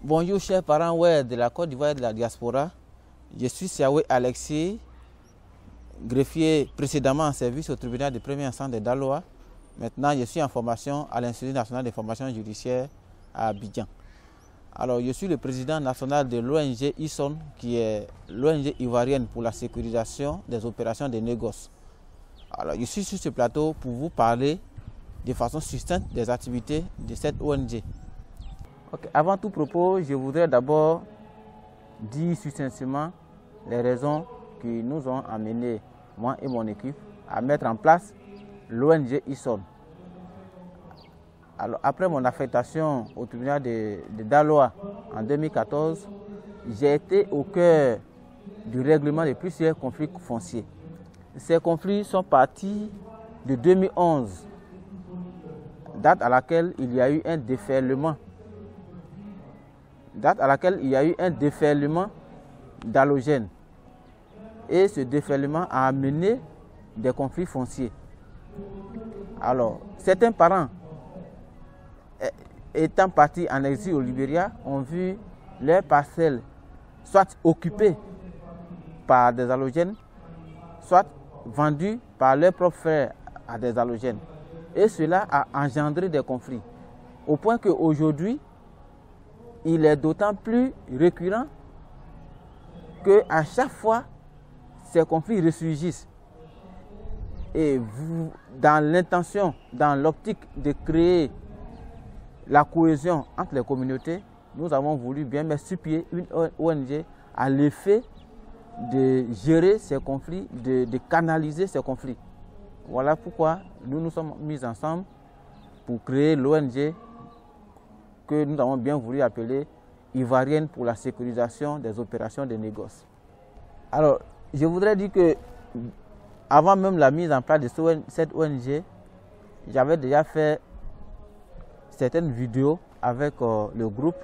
Bonjour chers parents de la Côte d'Ivoire et de la diaspora. Je suis Siawe Alexis, greffier précédemment en service au tribunal de première instance de Daloa. Maintenant, je suis en formation à l'Institut national de formation judiciaire à Abidjan. Alors, je suis le président national de l'ONG ISON, qui est l'ONG ivoirienne pour la sécurisation des opérations de négoce. Alors, je suis sur ce plateau pour vous parler de façon succincte des activités de cette ONG. Okay. Avant tout propos, je voudrais d'abord dire succinctement les raisons qui nous ont amenés, moi et mon équipe, à mettre en place l'ONG ISON. Alors, après mon affectation au tribunal de Daloa en 2014, j'ai été au cœur du règlement de plusieurs conflits fonciers. Ces conflits sont partis de 2011, date à laquelle il y a eu un déferlement d'halogènes. Et ce déferlement a amené des conflits fonciers. Alors, certains parents, étant partis en exil au Libéria, ont vu leurs parcelles soit occupées par des halogènes, soit vendues par leurs propres frères à des halogènes. Et cela a engendré des conflits. Au point qu'aujourd'hui, il est d'autant plus récurrent qu'à chaque fois, ces conflits ressurgissent. Et vous, dans l'intention, dans l'optique de créer la cohésion entre les communautés, nous avons voulu bien mettre sur pied une ONG à l'effet de gérer ces conflits, de canaliser ces conflits. Voilà pourquoi nous nous sommes mis ensemble pour créer l'ONG que nous avons bien voulu appeler Ivoirienne pour la sécurisation des opérations de négoce. Alors, je voudrais dire que avant même la mise en place de cette ONG, j'avais déjà fait certaines vidéos avec le groupe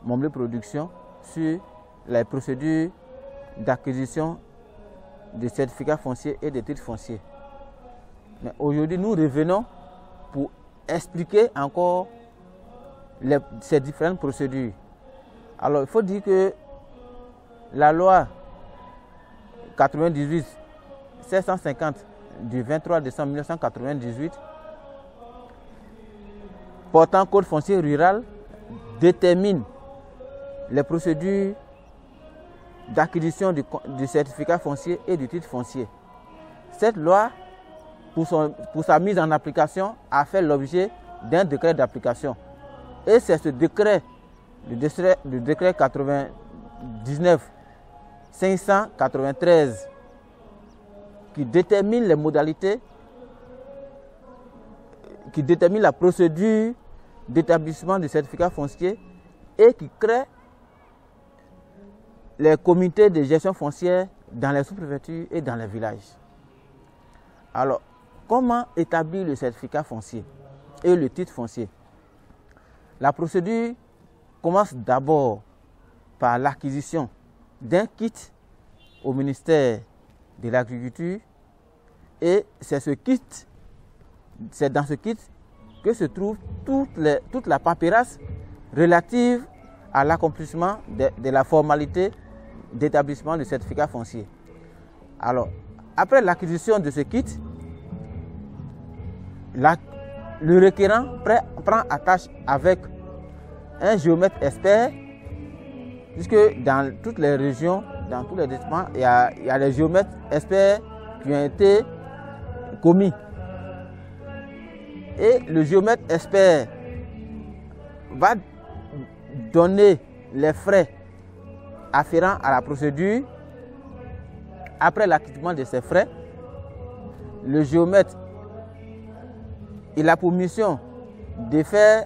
Momble Production sur les procédures d'acquisition de certificats fonciers et de titres fonciers. Mais aujourd'hui, nous revenons pour expliquer encore ces différentes procédures. Alors, il faut dire que la loi 98-750 du 23 décembre 1998 portant code foncier rural détermine les procédures d'acquisition du certificat foncier et du titre foncier. Cette loi, pour sa mise en application, a fait l'objet d'un décret d'application. Et c'est ce décret, le décret 99-593, qui détermine les modalités, qui détermine la procédure d'établissement du certificat foncier et qui crée les comités de gestion foncière dans les sous-préfectures et dans les villages. Alors, comment établir le certificat foncier et le titre foncier? La procédure commence d'abord par l'acquisition d'un kit au ministère de l'Agriculture et c'est dans ce kit que se trouve toute la paperasse relative à l'accomplissement de la formalité d'établissement du certificat foncier. Alors, après l'acquisition de ce kit, le requérant prend attache avec un géomètre expert, puisque dans toutes les régions, dans tous les départements, il y a les géomètres experts qui ont été commis. Et le géomètre expert va donner les frais afférents à la procédure. Après l'acquittement de ces frais, le géomètre, il a pour mission de faire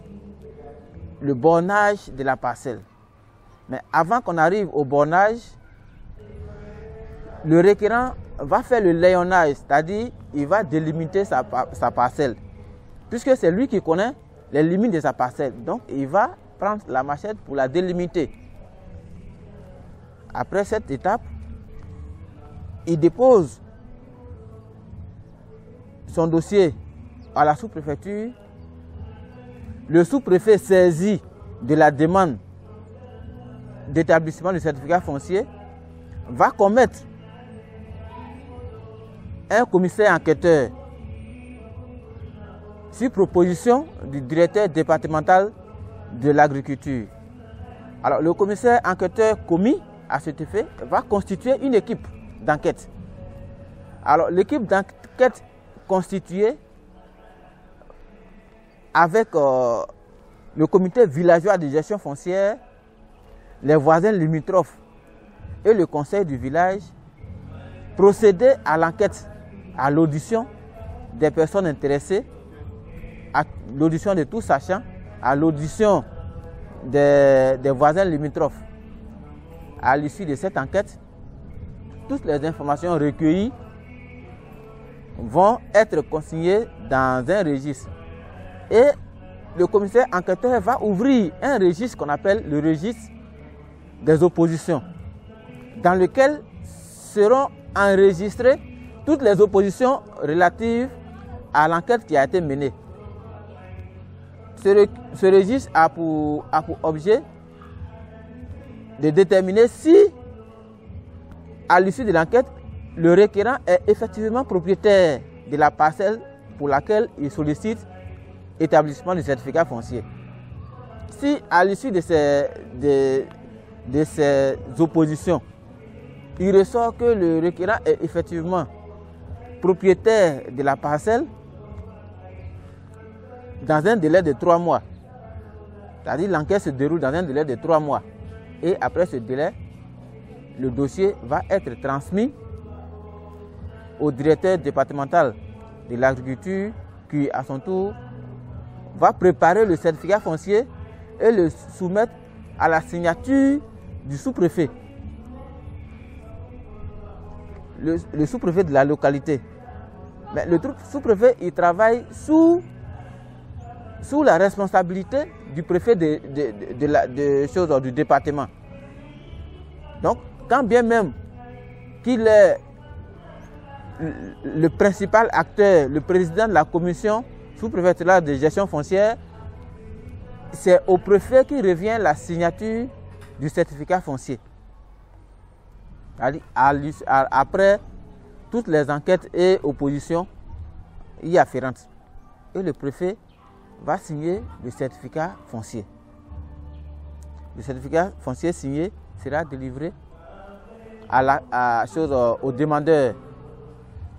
le bornage de la parcelle. Mais avant qu'on arrive au bornage, le requérant va faire le layonnage, c'est-à-dire il va délimiter sa parcelle. Puisque c'est lui qui connaît les limites de sa parcelle. Donc il va prendre la machette pour la délimiter. Après cette étape, il dépose son dossier à la sous-préfecture. Le sous-préfet saisit de la demande d'établissement du certificat foncier va commettre un commissaire enquêteur sur proposition du directeur départemental de l'agriculture. Alors, le commissaire enquêteur commis à cet effet va constituer une équipe d'enquête. Alors, l'équipe d'enquête constituée avec le comité villageois de gestion foncière, les voisins limitrophes et le conseil du village procéder à l'enquête, à l'audition des personnes intéressées, à l'audition de tous sachants, à l'audition des voisins limitrophes. À l'issue de cette enquête, toutes les informations recueillies vont être consignées dans un registre. Et le commissaire enquêteur va ouvrir un registre qu'on appelle le registre des oppositions, dans lequel seront enregistrées toutes les oppositions relatives à l'enquête qui a été menée. Ce registre a pour objet de déterminer si, à l'issue de l'enquête, le requérant est effectivement propriétaire de la parcelle pour laquelle il sollicite établissement du certificat foncier. Si, à l'issue de ces oppositions, il ressort que le requérant est effectivement propriétaire de la parcelle dans un délai de 3 mois. C'est-à-dire l'enquête se déroule dans un délai de 3 mois. Et après ce délai, le dossier va être transmis au directeur départemental de l'agriculture qui, à son tour, va préparer le certificat foncier et le soumettre à la signature du sous-préfet. Le sous-préfet de la localité. Mais le sous-préfet, il travaille sous la responsabilité du préfet du département. Donc, quand bien même qu'il est le principal acteur, le président de la commission sous-préfectorale de gestion foncière, c'est au préfet qui revient la signature du certificat foncier. Après toutes les enquêtes et oppositions y afférentes. Et le préfet va signer le certificat foncier. Le certificat foncier signé sera délivré au demandeur.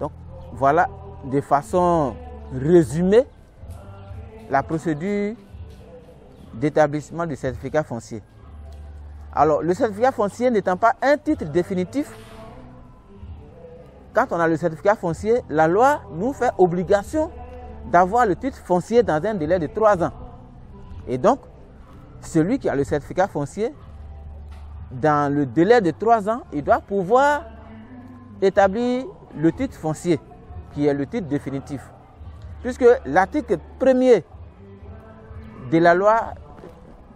Donc voilà de façon résumée la procédure d'établissement du certificat foncier. Alors le certificat foncier n'étant pas un titre définitif, quand on a le certificat foncier, la loi nous fait obligation d'avoir le titre foncier dans un délai de 3 ans. Et donc, celui qui a le certificat foncier, dans le délai de 3 ans, il doit pouvoir établir le titre foncier, qui est le titre définitif. Puisque l'article 1er de la loi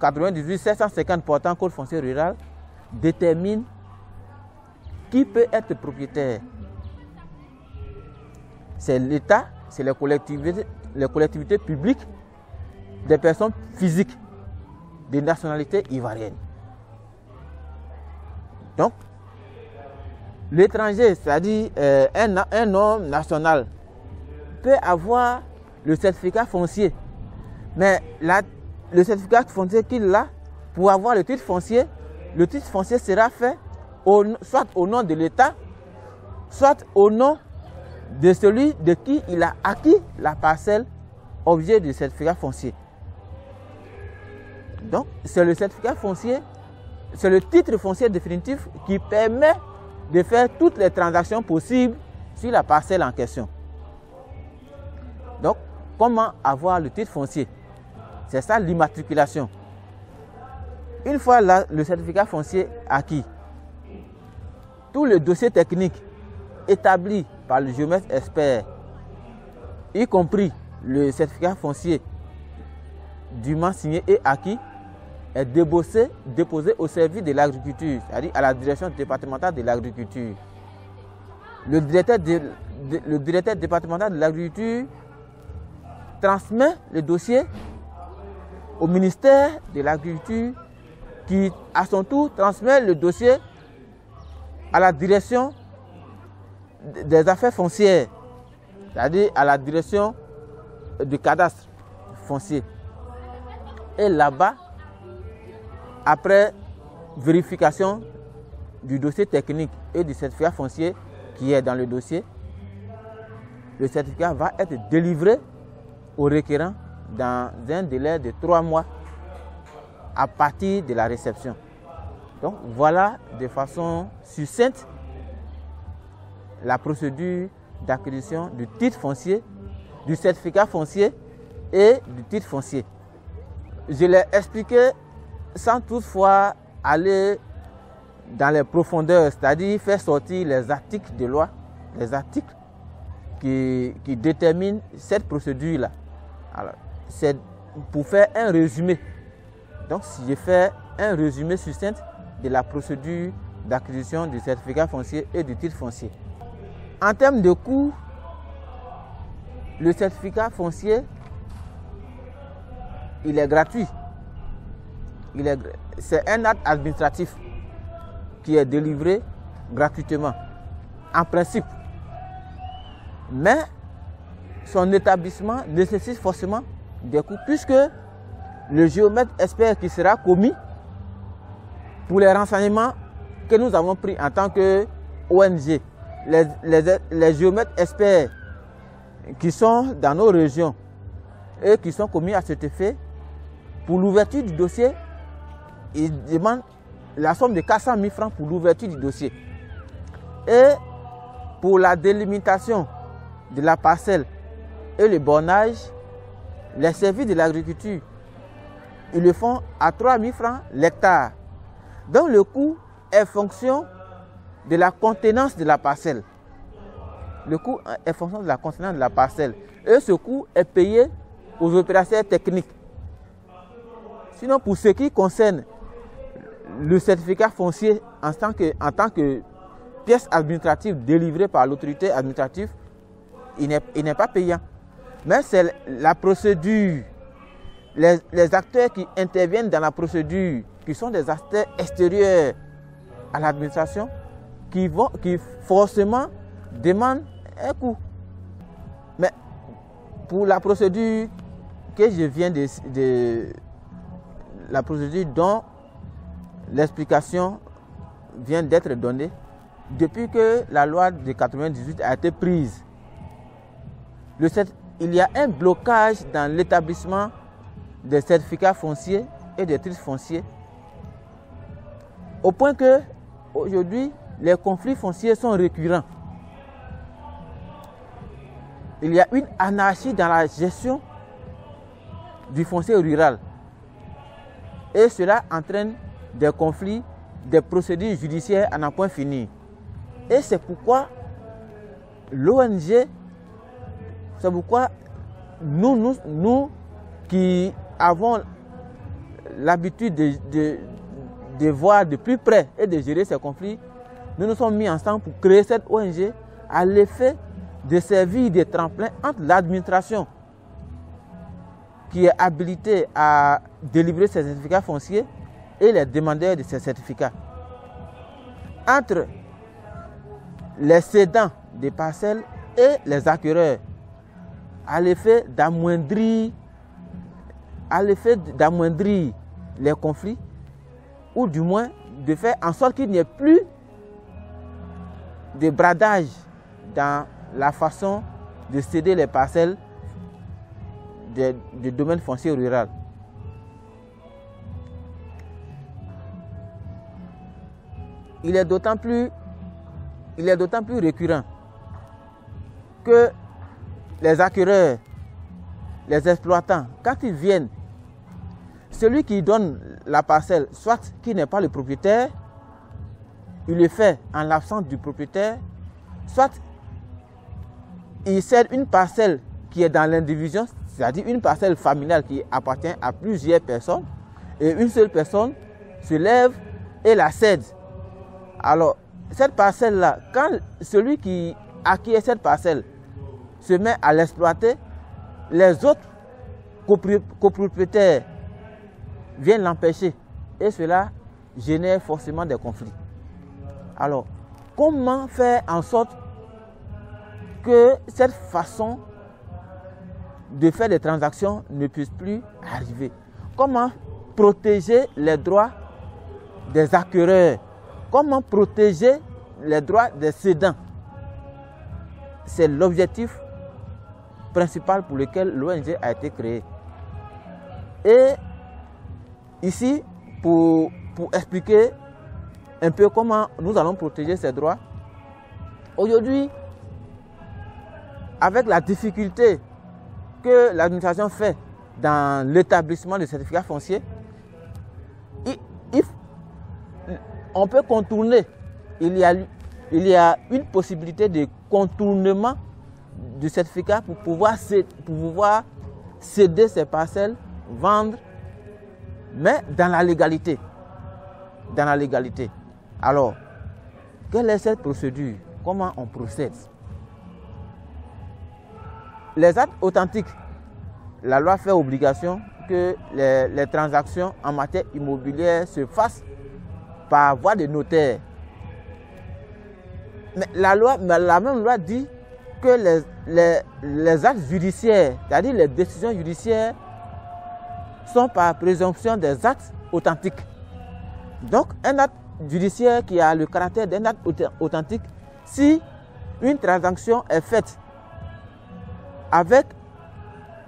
98-750 portant code foncier rural détermine qui peut être propriétaire. C'est l'État, c'est les collectivités publiques, des personnes physiques, des nationalités ivoiriennes. Donc, l'étranger, c'est-à-dire un homme national, peut avoir le certificat foncier. Mais le certificat foncier qu'il a, pour avoir le titre foncier sera fait soit au nom de l'État, soit au nom de celui de qui il a acquis la parcelle objet du certificat foncier. Donc, c'est le certificat foncier, c'est le titre foncier définitif qui permet de faire toutes les transactions possibles sur la parcelle en question. Donc, comment avoir le titre foncier? C'est ça l'immatriculation. Une fois le certificat foncier acquis, tout le dossier technique établi par le géomètre expert, y compris le certificat foncier dûment signé et acquis, est déposé au service de l'agriculture, c'est-à-dire à la direction départementale de l'agriculture. Le directeur départemental de l'agriculture transmet le dossier au ministère de l'Agriculture qui, à son tour, transmet le dossier à la direction des affaires foncières, c'est-à-dire à la direction du cadastre foncier. Et là-bas, après vérification du dossier technique et du certificat foncier qui est dans le dossier, le certificat va être délivré au requérant dans un délai de 3 mois à partir de la réception. Donc voilà de façon succincte la procédure d'acquisition du titre foncier, du certificat foncier et du titre foncier. Je l'ai expliqué sans toutefois aller dans les profondeurs, c'est-à-dire faire sortir les articles de loi, les articles qui déterminent cette procédure-là. Alors, c'est pour faire un résumé. Donc, si je fais un résumé succinct de la procédure d'acquisition du certificat foncier et du titre foncier. En termes de coût, le certificat foncier, il est gratuit. C'est un acte administratif qui est délivré gratuitement, en principe. Mais son établissement nécessite forcément des coûts, puisque le géomètre expert qui sera commis pour les renseignements que nous avons pris en tant que ONG, les géomètres experts qui sont dans nos régions et qui sont commis à cet effet, pour l'ouverture du dossier, ils demandent la somme de 400 000 francs pour l'ouverture du dossier. Et pour la délimitation de la parcelle et le bornage, les services de l'agriculture, ils le font à 3 000 francs l'hectare. Donc le coût est fonction de la contenance de la parcelle. Le coût est fonction de la contenance de la parcelle. Et ce coût est payé aux opérateurs techniques. Sinon, pour ce qui concerne le certificat foncier en tant que pièce administrative délivrée par l'autorité administrative, il n'est pas payant. Mais c'est la procédure, les acteurs qui interviennent dans la procédure, qui sont des acteurs extérieurs à l'administration, qui forcément demandent un coût. Mais pour la procédure que je viens la procédure dont l'explication vient d'être donnée, depuis que la loi de 1998 a été prise, il y a un blocage dans l'établissement des certificats fonciers et des titres fonciers, au point que aujourd'hui les conflits fonciers sont récurrents. Il y a une anarchie dans la gestion du foncier rural. Et cela entraîne des conflits, des procédures judiciaires à n'en point finir. Et c'est pourquoi l'ONG, c'est pourquoi nous qui avons l'habitude de voir de plus près et de gérer ces conflits, nous nous sommes mis ensemble pour créer cette ONG à l'effet de servir de tremplin entre l'administration qui est habilitée à délivrer ces certificats fonciers et les demandeurs de ces certificats. Entre les cédants des parcelles et les acquéreurs, à l'effet d'amoindrir les conflits, ou du moins de faire en sorte qu'il n'y ait plus de bradage dans la façon de céder les parcelles du domaine foncier rural. Il est d'autant plus récurrent que les acquéreurs, les exploitants, quand ils viennent, celui qui donne la parcelle, soit qui n'est pas le propriétaire, il le fait en l'absence du propriétaire, soit il cède une parcelle qui est dans l'indivision, c'est-à-dire une parcelle familiale qui appartient à plusieurs personnes, et une seule personne se lève et la cède. Alors, cette parcelle-là, quand celui qui acquiert cette parcelle se met à l'exploiter, les autres copropriétaires viennent l'empêcher et cela génère forcément des conflits. Alors, comment faire en sorte que cette façon de faire des transactions ne puisse plus arriver? Comment protéger les droits des acquéreurs? Comment protéger les droits des cédants? C'est l'objectif principal pour lequel l'ONG a été créée. Et ici, pour expliquer un peu comment nous allons protéger ces droits, aujourd'hui, avec la difficulté que l'administration fait dans l'établissement des certificats fonciers, on peut contourner. Il y a une possibilité de contournement du certificat pour pouvoir céder ces parcelles, vendre, mais dans la légalité. Dans la légalité. Alors, quelle est cette procédure? Comment on procède? Les actes authentiques, la loi fait obligation que les transactions en matière immobilière se fassent par voie de notaire. Mais la même loi dit que les actes judiciaires, c'est-à-dire les décisions judiciaires, sont par présomption des actes authentiques. Donc, un acte judiciaire qui a le caractère d'un acte authentique, si une transaction est faite avec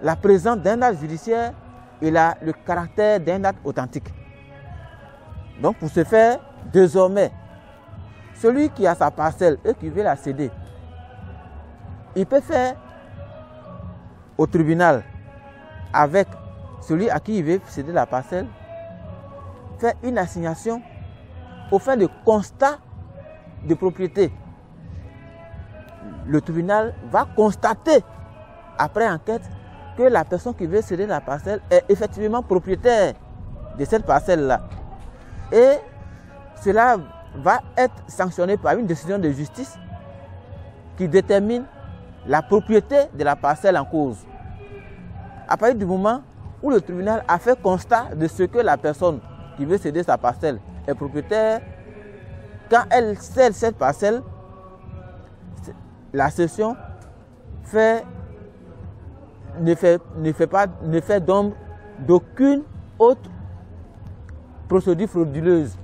la présence d'un acte judiciaire, il a le caractère d'un acte authentique. Donc, pour ce faire, désormais, celui qui a sa parcelle et qui veut la céder, il peut faire au tribunal avec celui à qui il veut céder la parcelle, faire une assignation au fin de constat de propriété. Le tribunal va constater, après enquête, que la personne qui veut céder la parcelle est effectivement propriétaire de cette parcelle-là. Et cela va être sanctionné par une décision de justice qui détermine la propriété de la parcelle en cause. À partir du moment où le tribunal a fait constat de ce que la personne qui veut céder sa parcelle est propriétaire, quand elle cède cette parcelle, la cession ne fait d'ombre d'aucune autre procédure frauduleuse.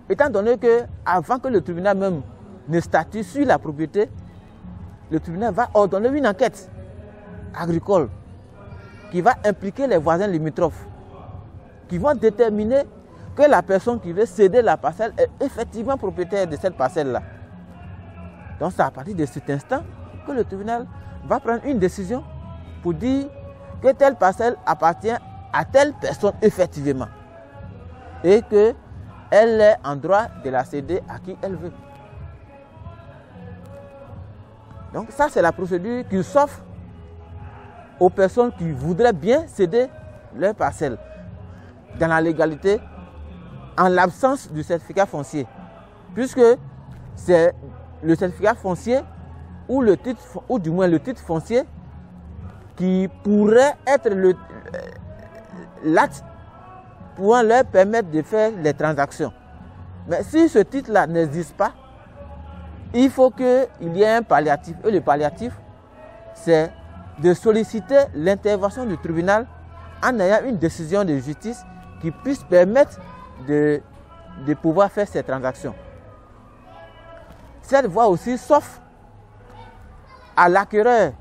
Étant donné que, avant que le tribunal même ne statue sur la propriété, le tribunal va ordonner une enquête agricole qui va impliquer les voisins limitrophes, qui vont déterminer que la personne qui veut céder la parcelle est effectivement propriétaire de cette parcelle-là. Donc c'est à partir de cet instant que le tribunal va prendre une décision pour dire que telle parcelle appartient à telle personne effectivement et qu'elle est en droit de la céder à qui elle veut. Donc ça, c'est la procédure qui s'offre aux personnes qui voudraient bien céder leur parcelle dans la légalité, en l'absence du certificat foncier, puisque c'est le certificat foncier ou le titre, ou du moins le titre foncier qui pourrait être l'acte pouvant leur permettre de faire les transactions. Mais si ce titre-là n'existe pas, il faut qu'il y ait un palliatif. Et le palliatif, c'est de solliciter l'intervention du tribunal en ayant une décision de justice qui puisse permettre de pouvoir faire ces transactions. Cette voie aussi s'offre à l'acquéreur.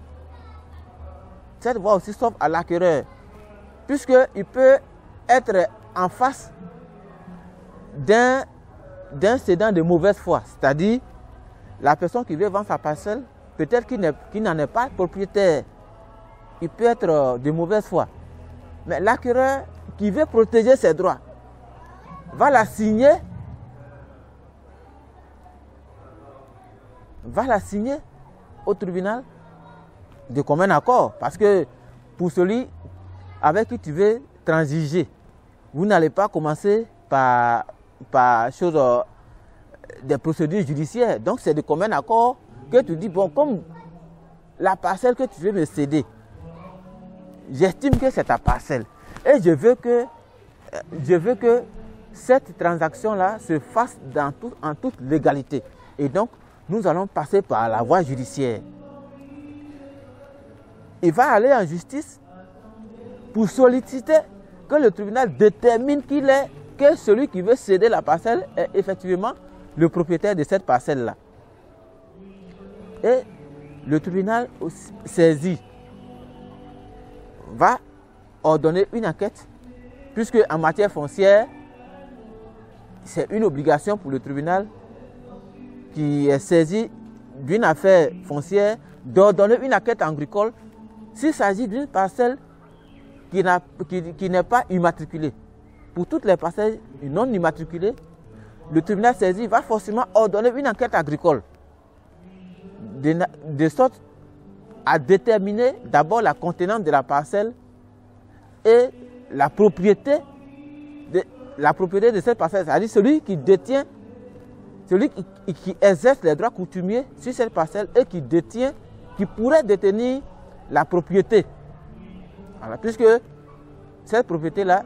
Cette voie aussi s'offre à l'acquéreur, puisqu'il peut être en face d'un cédant de mauvaise foi, c'est-à-dire la personne qui veut vendre sa parcelle, peut-être qu'il n'en est pas propriétaire. Il peut être de mauvaise foi. Mais l'acquéreur qui veut protéger ses droits va la signer au tribunal de commun accord. Parce que pour celui avec qui tu veux transiger, vous n'allez pas commencer par des procédures judiciaires. Donc c'est de commun accord que tu dis, bon, comme la parcelle que tu veux me céder, j'estime que c'est ta parcelle. Et je veux que cette transaction-là se fasse en toute légalité. Et donc, nous allons passer par la voie judiciaire. Il va aller en justice pour solliciter que le tribunal détermine que celui qui veut céder la parcelle est effectivement le propriétaire de cette parcelle-là. Et le tribunal saisi va ordonner une enquête, puisque en matière foncière, c'est une obligation pour le tribunal qui est saisi d'une affaire foncière d'ordonner une enquête agricole s'il s'agit d'une parcelle qui n'est pas immatriculée. Pour toutes les parcelles non immatriculées, le tribunal saisi va forcément ordonner une enquête agricole de sorte à déterminer d'abord la contenance de la parcelle et la propriété de cette parcelle, c'est-à-dire celui qui détient, celui qui exerce les droits coutumiers sur cette parcelle et qui pourrait détenir la propriété. Voilà, puisque cette propriété-là,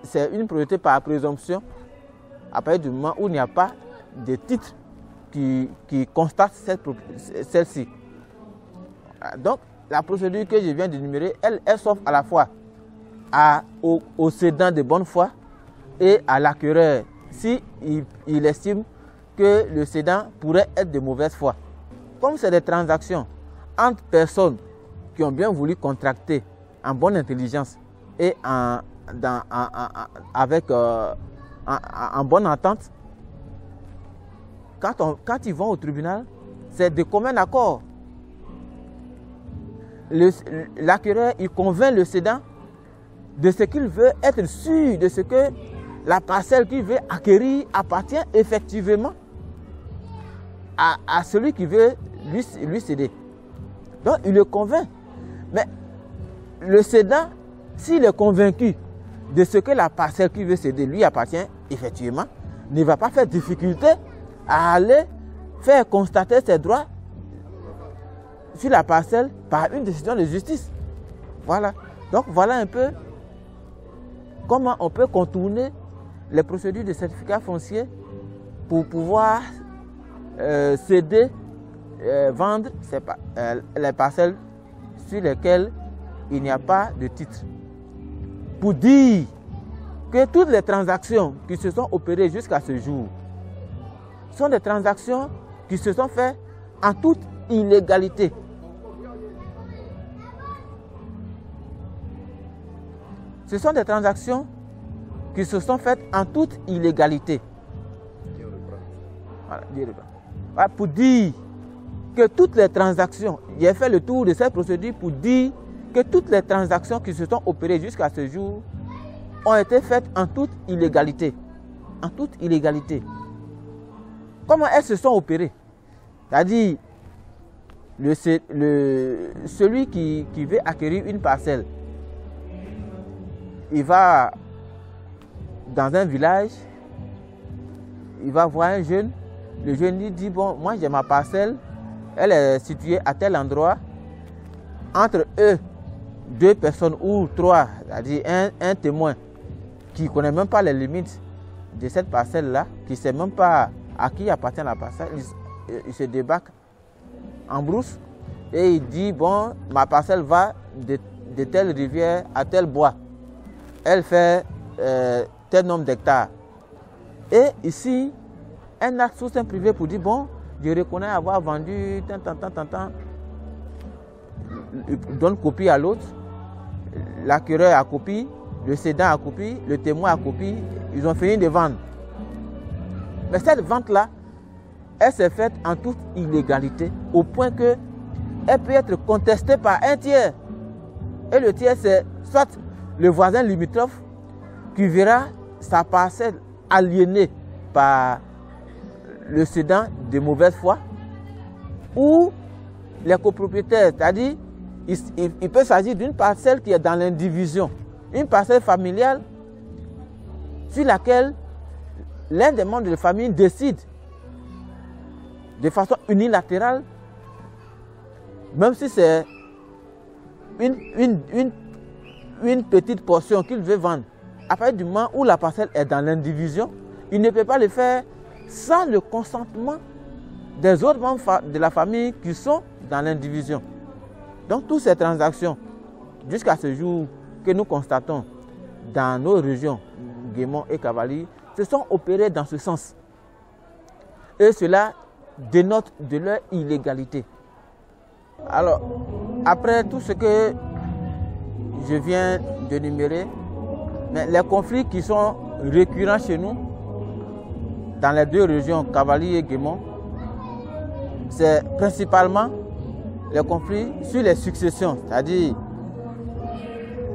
c'est une propriété par présomption à partir du moment où il n'y a pas de titre qui constate celle-ci. Donc, la procédure que je viens d'énumérer, elle s'offre à la fois au cédant de bonne foi et à l'acquéreur si il estime que le cédant pourrait être de mauvaise foi. Comme c'est des transactions entre personnes qui ont bien voulu contracter en bonne intelligence et en bonne entente, quand ils vont au tribunal, c'est de commun accord. L'acquéreur, il convainc le cédant de ce qu'il veut être sûr de ce que la parcelle qu'il veut acquérir appartient effectivement à celui qui veut lui céder. Donc il le convainc. Mais le cédant, s'il est convaincu de ce que la parcelle qu'il veut céder lui appartient effectivement, ne va pas faire difficulté à aller faire constater ses droits sur la parcelle par une décision de justice. Voilà. Donc voilà un peu comment on peut contourner les procédures de certificat foncier pour pouvoir céder, vendre les parcelles sur lesquelles il n'y a pas de titre. Pour dire que toutes les transactions qui se sont opérées jusqu'à ce jour sont des transactions qui se sont faites en toute illégalité. Ce sont des transactions qui se sont faites en toute illégalité. Voilà, pour dire que toutes les transactions, j'ai fait le tour de cette procédure pour dire que toutes les transactions qui se sont opérées jusqu'à ce jour ont été faites en toute illégalité. En toute illégalité. Comment elles se sont opérées? C'est-à-dire, celui qui veut acquérir une parcelle, il va dans un village, il va voir un jeune, le jeune lui dit, bon, moi j'ai ma parcelle, elle est située à tel endroit, entre eux, 2 personnes ou 3, c'est-à-dire un témoin qui ne connaît même pas les limites de cette parcelle-là, qui ne sait même pas à qui appartient la parcelle, il se débarque en brousse et il dit, bon, ma parcelle va de telle rivière à tel bois. Elle fait tel nombre d'hectares. Et ici, un acte sous un privé pour dire, bon, je reconnais avoir vendu tant. Il donne copie à l'autre, l'acquéreur a copie, le cédant a copie, le témoin a copie, ils ont fini de vendre. Mais cette vente-là, elle s'est faite en toute illégalité, au point qu'elle peut être contestée par un tiers. Et le tiers, c'est soit le voisin limitrophe qui verra sa parcelle aliénée par le cédant de mauvaise foi, ou les copropriétaires, c'est-à-dire il peut s'agir d'une parcelle qui est dans l'indivision, une parcelle familiale sur laquelle l'un des membres de la famille décide de façon unilatérale, même si c'est une petite portion qu'il veut vendre, à partir du moment où la parcelle est dans l'indivision, il ne peut pas le faire sans le consentement des autres membres de la famille qui sont dans l'indivision. Donc toutes ces transactions, jusqu'à ce jour que nous constatons dans nos régions, Guémon et Cavally, se sont opérées dans ce sens. Et cela dénote de leur illégalité. Alors, après tout ce que je viens d'énumérer, les conflits qui sont récurrents chez nous, dans les deux régions, Cavally et Guémon, c'est principalement les conflits sur les successions, c'est-à-dire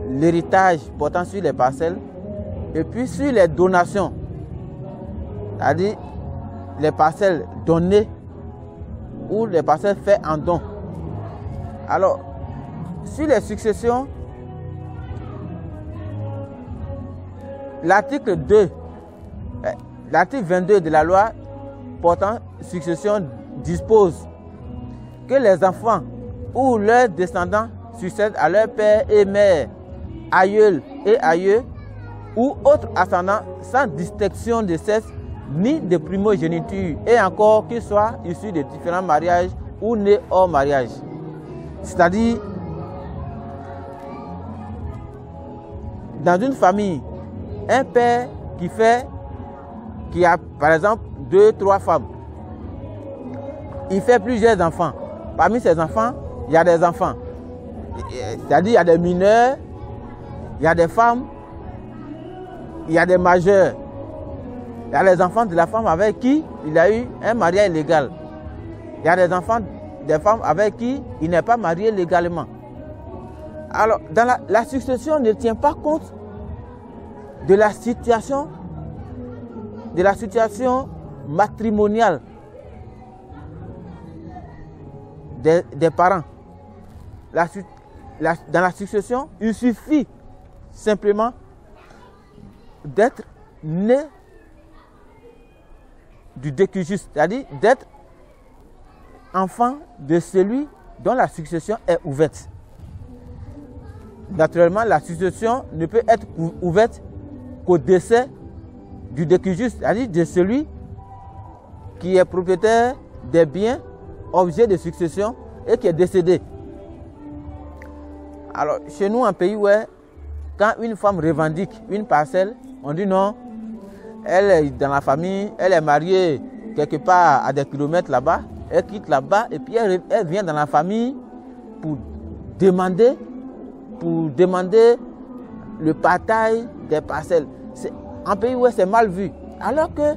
l'héritage portant sur les parcelles, et puis sur les donations, c'est-à-dire les parcelles données ou les parcelles faites en don. Alors, sur les successions, l'article 22 de la loi portant succession dispose que les enfants ou leurs descendants succèdent à leur père et mère, aïeul et aïeux, ou autres ascendants sans distinction de sexe ni de primogéniture, et encore qu'ils soient issus de différents mariages ou nés hors mariage. C'est-à-dire, dans une famille, un père qui a par exemple 2, 3 femmes, il fait plusieurs enfants. Parmi ces enfants, il y a des enfants. C'est-à-dire, il y a des mineurs, il y a des femmes, il y a des majeurs. Il y a les enfants de la femme avec qui il a eu un mariage illégal. Il y a des enfants des femmes avec qui il n'est pas marié légalement. Alors, dans la succession ne tient pas compte de la situation matrimoniale des parents. Dans la succession, il suffit simplement d'être né du décujus, c'est-à-dire d'être enfant de celui dont la succession est ouverte. Naturellement, la succession ne peut être ouverte qu'au décès du décujus, c'est-à-dire de celui qui est propriétaire des biens, objet de succession et qui est décédé. Alors, chez nous, en pays où quand une femme revendique une parcelle, on dit non, elle est dans la famille, elle est mariée quelque part à des kilomètres là-bas, elle quitte là-bas et puis elle vient dans la famille pour demander le partage des parcelles. C'est un pays où c'est mal vu. Alors que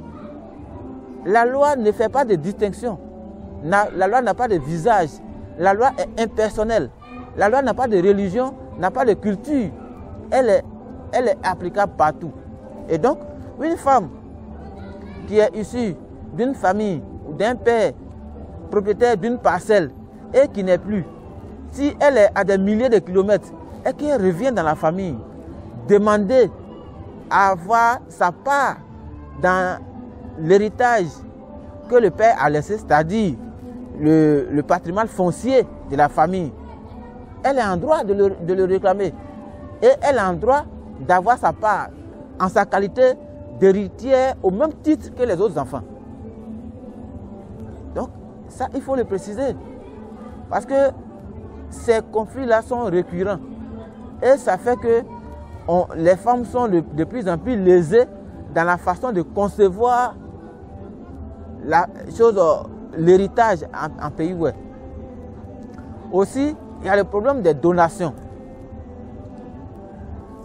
la loi ne fait pas de distinction. La loi n'a pas de visage. La loi est impersonnelle. La loi n'a pas de religion, n'a pas de culture. Elle est applicable partout. Et donc, une femme qui est issue d'une famille ou d'un père propriétaire d'une parcelle et qui n'est plus, si elle est à des milliers de kilomètres et qu'elle revient dans la famille, demander à avoir sa part dans l'héritage que le père a laissé, c'est-à-dire le patrimoine foncier de la famille, elle est en droit de le réclamer. Et elle est en droit d'avoir sa part en sa qualité d'héritière au même titre que les autres enfants. Donc, ça, il faut le préciser. Parce que ces conflits-là sont récurrents. Et ça fait que les femmes sont de plus en plus lésées dans la façon de concevoir l'héritage en pays où. Aussi, il y a le problème des donations.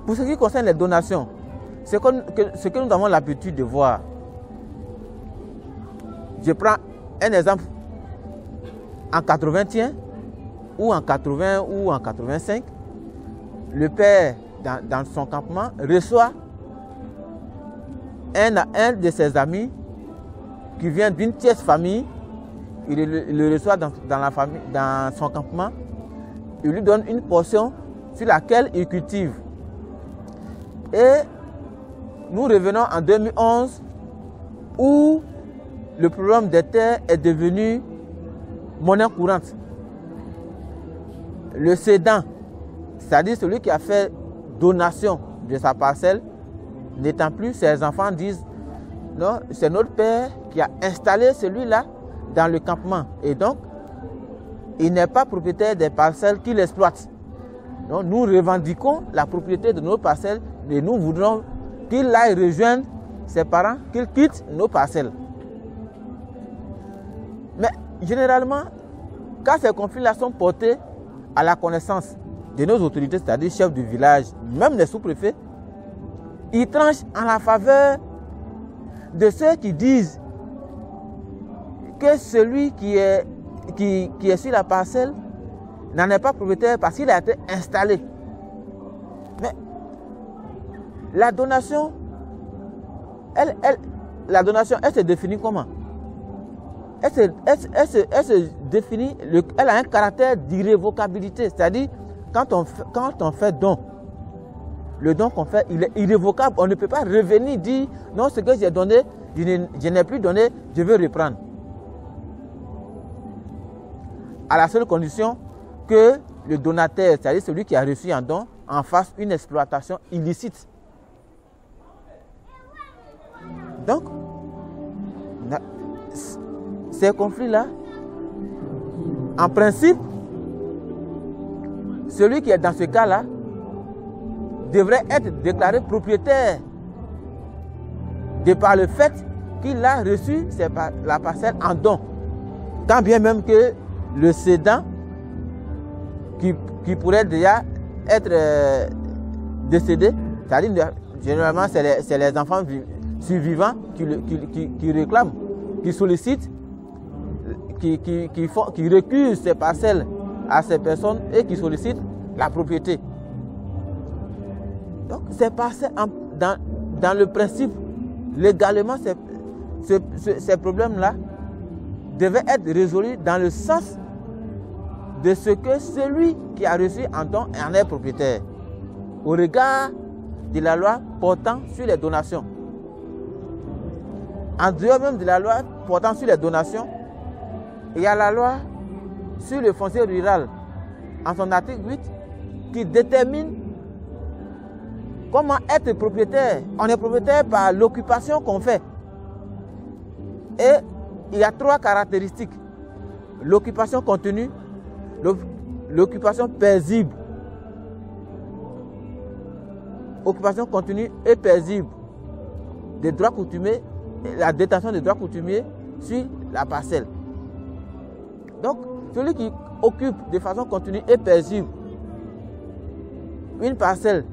Pour ce qui concerne les donations, ce que nous avons l'habitude de voir, je prends un exemple en 80 ou en 80 ou en 85, le père dans son campement reçoit un de ses amis qui vient d'une tierce famille, il le reçoit dans son campement, il lui donne une portion sur laquelle il cultive. Et nous revenons en 2011 où le problème des terres est devenu monnaie courante. Le cédant, c'est-à-dire celui qui a fait donation de sa parcelle, n'étant plus, ses enfants disent non, c'est notre père qui a installé celui-là dans le campement. Et donc, il n'est pas propriétaire des parcelles qu'il exploite. Donc, nous revendiquons la propriété de nos parcelles et nous voudrons qu'il aille rejoindre ses parents, qu'il quitte nos parcelles. Mais généralement, quand ces conflits-là sont portés à la connaissance de nos autorités, c'est-à-dire chefs du village, même les sous-préfets, ils tranchent en la faveur de ceux qui disent que celui qui est sur la parcelle n'en est pas propriétaire parce qu'il a été installé. Mais la donation, elle se définit comment? Elle se définit, elle a un caractère d'irrévocabilité, c'est-à-dire quand on fait don, le don qu'on fait, il est irrévocable. On ne peut pas revenir dire non, ce que j'ai donné, je n'ai plus donné, je veux reprendre. À la seule condition que le donateur, c'est-à-dire celui qui a reçu un don, en fasse une exploitation illicite. Donc, ces conflits-là, en principe, celui qui est dans ce cas-là devrait être déclaré propriétaire de par le fait qu'il a reçu la parcelle en don. Quand bien même que le cédant, qui pourrait déjà être décédé, c'est-à-dire généralement c'est les enfants survivants qui réclament, qui sollicitent, qui récusent ces parcelles à ces personnes et qui sollicitent la propriété. Donc ces parcelles, dans le principe, légalement, ces problèmes-là devaient être résolus dans le sens de ce que celui qui a reçu en don en est propriétaire, au regard de la loi portant sur les donations. En dehors même de la loi portant sur les donations, il y a la loi sur le foncier rural, en son article 8, qui détermine comment être propriétaire. On est propriétaire par l'occupation qu'on fait. Et il y a 3 caractéristiques. L'occupation continue, l'occupation paisible. Occupation continue et paisible des droits coutumiers, la détention des droits coutumiers sur la parcelle. Donc, celui qui occupe de façon continue et paisible une parcelle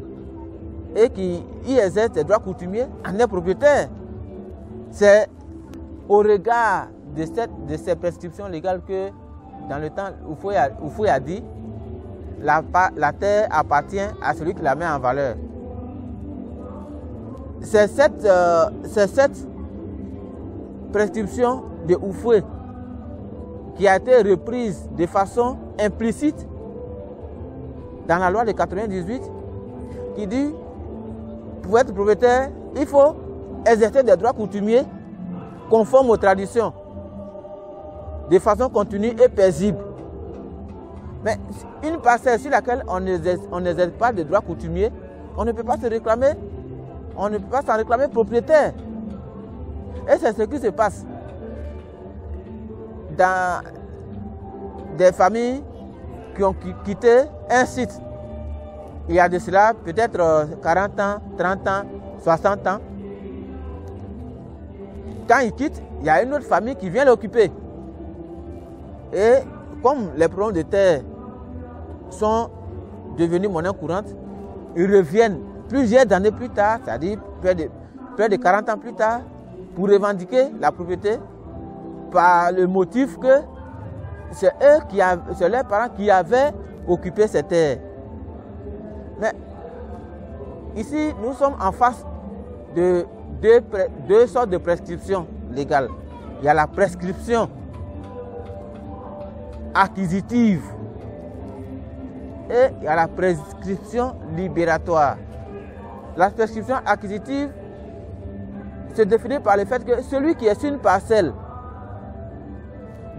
et qui y exerce des droits coutumiers en est propriétaire. C'est au regard de ces prescriptions légales que, dans le temps, Oufoué a dit la terre appartient à celui qui la met en valeur. C'est cette prescription de Oufoué qui a été reprise de façon implicite dans la loi de 98 qui dit pour être propriétaire, il faut exercer des droits coutumiers conformes aux traditions de façon continue et paisible. Mais une parcelle sur laquelle on n'exerce pas de droits coutumiers, on ne peut pas se réclamer, on ne peut pas s'en réclamer propriétaire. Et c'est ce qui se passe dans des familles qui ont quitté un site. Il y a de cela peut-être 40 ans, 30 ans, 60 ans. Quand ils quittent, il y a une autre famille qui vient l'occuper. Et comme les problèmes de terre sont devenus monnaie courante, ils reviennent plusieurs années plus tard, c'est-à-dire près de 40 ans plus tard, pour revendiquer la propriété par le motif que c'est leurs parents qui avaient occupé ces terres. Mais ici, nous sommes en face de deux sortes de prescriptions légales. Il y a la prescription acquisitive et il y a la prescription libératoire. La prescription acquisitive se définit par le fait que celui qui est sur une parcelle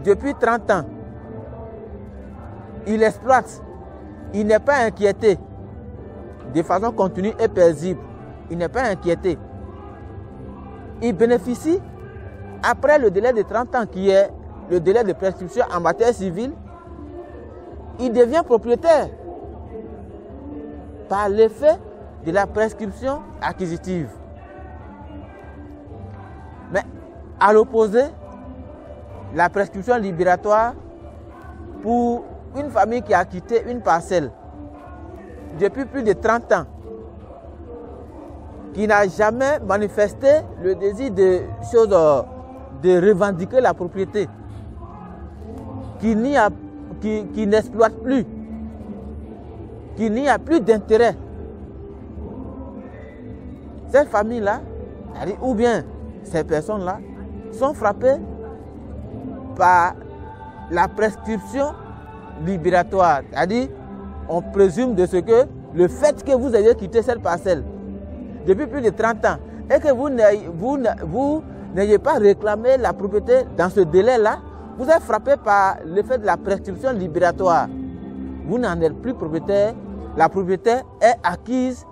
depuis 30 ans, il exploite, il n'est pas inquiété de façon continue et paisible. il n'est pas inquiété. Il bénéficie, après le délai de 30 ans qui est le délai de prescription en matière civile, il devient propriétaire par l'effet de la prescription acquisitive. Mais à l'opposé, la prescription libératoire pour une famille qui a quitté une parcelle depuis plus de 30 ans, qui n'a jamais manifesté le désir de revendiquer la propriété, qui n'exploite plus, qui n'y a plus d'intérêt. Cette famille-là, ou bien ces personnes-là, sont frappées par la prescription libératoire. C'est-à-dire, on présume de ce que le fait que vous ayez quitté cette parcelle depuis plus de 30 ans et que vous n'ayez pas réclamé la propriété dans ce délai-là, vous êtes frappé par l'effet de la prescription libératoire. Vous n'en êtes plus propriétaire. La propriété est acquise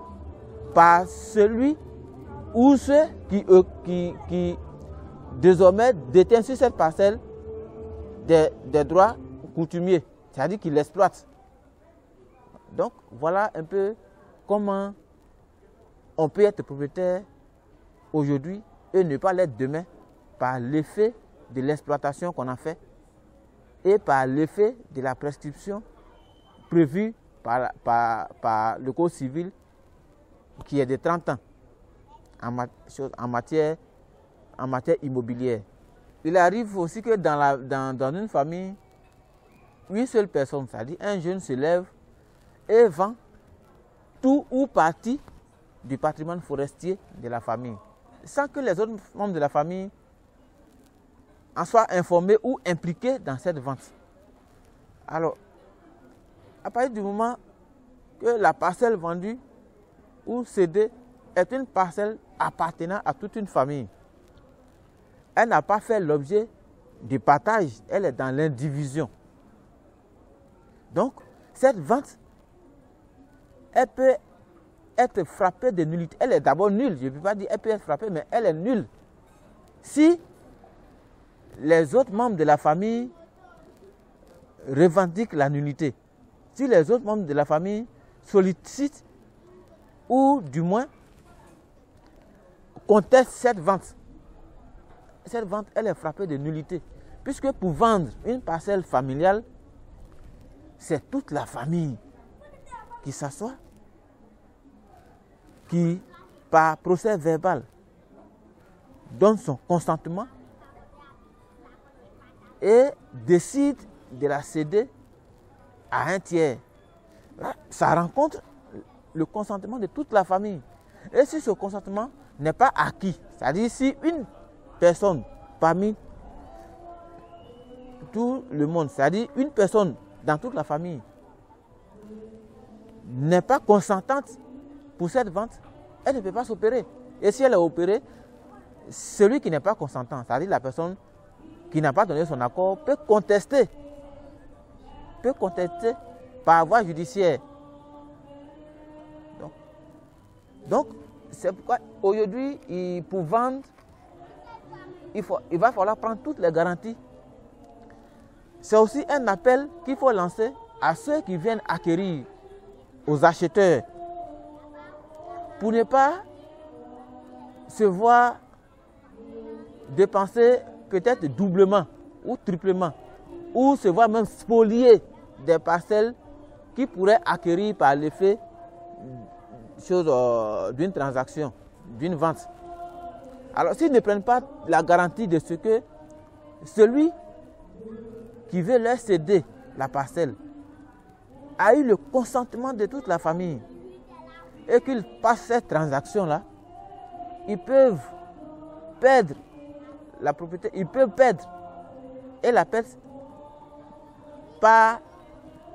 par celui ou ceux qui désormais détiennent sur cette parcelle des droits coutumiers, c'est-à-dire qu'ils l'exploitent. Donc voilà un peu comment on peut être propriétaire aujourd'hui et ne pas l'être demain par l'effet de l'exploitation qu'on a fait et par l'effet de la prescription prévue par le Code civil qui est de 30 ans en matière immobilière. Il arrive aussi que dans une famille, une seule personne, c'est-à-dire un jeune se lève et vend tout ou partie du patrimoine forestier de la famille, sans que les autres membres de la famille en soient informés ou impliqués dans cette vente. Alors, à partir du moment que la parcelle vendue ou cédée est une parcelle appartenant à toute une famille, elle n'a pas fait l'objet du partage, elle est dans l'indivision. Donc, cette vente, elle peut être frappée de nullité. Elle est d'abord nulle, je ne peux pas dire elle peut être frappée, mais elle est nulle. Si les autres membres de la famille revendiquent la nullité, si les autres membres de la famille sollicitent ou du moins contestent cette vente, elle est frappée de nullité. Puisque pour vendre une parcelle familiale, c'est toute la famille qui s'assoit, qui, par procès verbal, donne son consentement et décide de la céder à un tiers. Ça rencontre le consentement de toute la famille. Et si ce consentement n'est pas acquis, c'est-à-dire si une personne parmi tout le monde, c'est-à-dire une personne dans toute la famille, n'est pas consentante pour cette vente, elle ne peut pas s'opérer. Et si elle est opérée, celui qui n'est pas consentant, c'est-à-dire la personne qui n'a pas donné son accord, peut contester par voie judiciaire. Donc c'est pourquoi aujourd'hui, pour vendre, il va falloir prendre toutes les garanties. C'est aussi un appel qu'il faut lancer à ceux qui viennent acquérir, aux acheteurs, pour ne pas se voir dépenser peut-être doublement ou triplement, ou se voir même spolier des parcelles qui pourraient acquérir par l'effet d'une transaction, d'une vente. Alors s'ils ne prennent pas la garantie de ce que celui qui veut leur céder la parcelle a eu le consentement de toute la famille et qu'ils passent cette transaction-là, ils peuvent perdre la propriété, ils peuvent perdre et la perdre par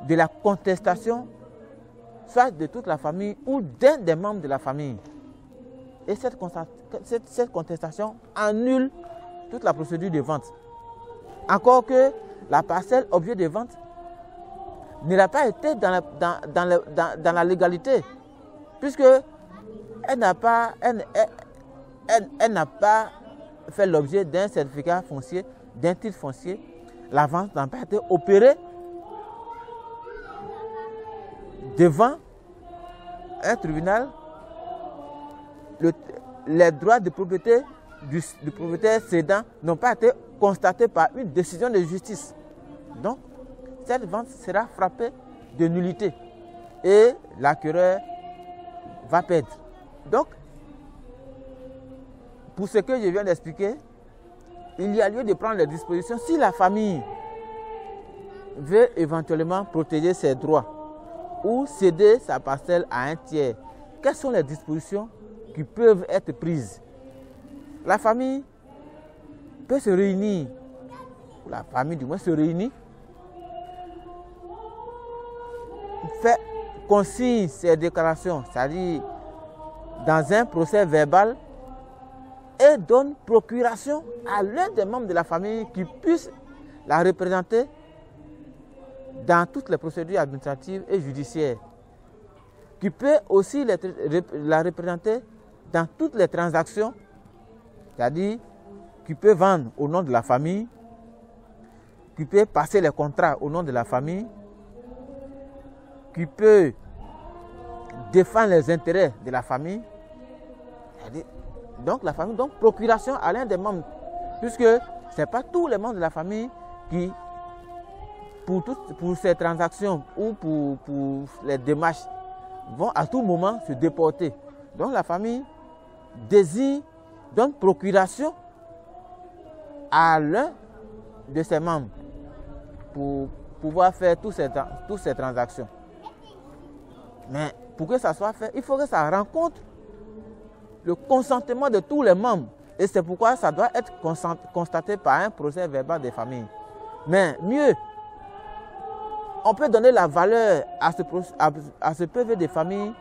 de la contestation, soit de toute la famille ou d'un des membres de la famille. Et cette contestation annule toute la procédure de vente. Encore que la parcelle objet de vente n'a pas été dans la légalité, puisque elle n'a pas fait l'objet d'un certificat foncier, d'un titre foncier, la vente n'a pas été opérée devant un tribunal, les droits de propriété du propriétaire cédant n'ont pas été constatés par une décision de justice. Donc, cette vente sera frappée de nullité et l'acquéreur va perdre. Donc, pour ce que je viens d'expliquer, il y a lieu de prendre les dispositions si la famille veut éventuellement protéger ses droits ou céder sa parcelle à un tiers. Quelles sont les dispositions qui peuvent être prises? La famille peut se réunir, la famille du moins se réunit, fait consigne ses déclarations, c'est-à-dire dans un procès verbal, et donne procuration à l'un des membres de la famille qui puisse la représenter dans toutes les procédures administratives et judiciaires, qui peut aussi la représenter dans toutes les transactions, c'est-à-dire qui peut vendre au nom de la famille, qui peut passer les contrats au nom de la famille, qui peut défendre les intérêts de la famille. Donc la famille, donc procuration à l'un des membres, puisque ce n'est pas tous les membres de la famille qui, pour ces transactions ou pour les démarches, vont à tout moment se déporter. Donc la famille donne procuration à l'un de ses membres pour pouvoir faire toutes ces transactions. Mais pour que ça soit fait, il faut que ça rencontre le consentement de tous les membres. Et c'est pourquoi ça doit être constaté par un procès verbal des familles. Mais mieux, on peut donner la valeur à ce PV des familles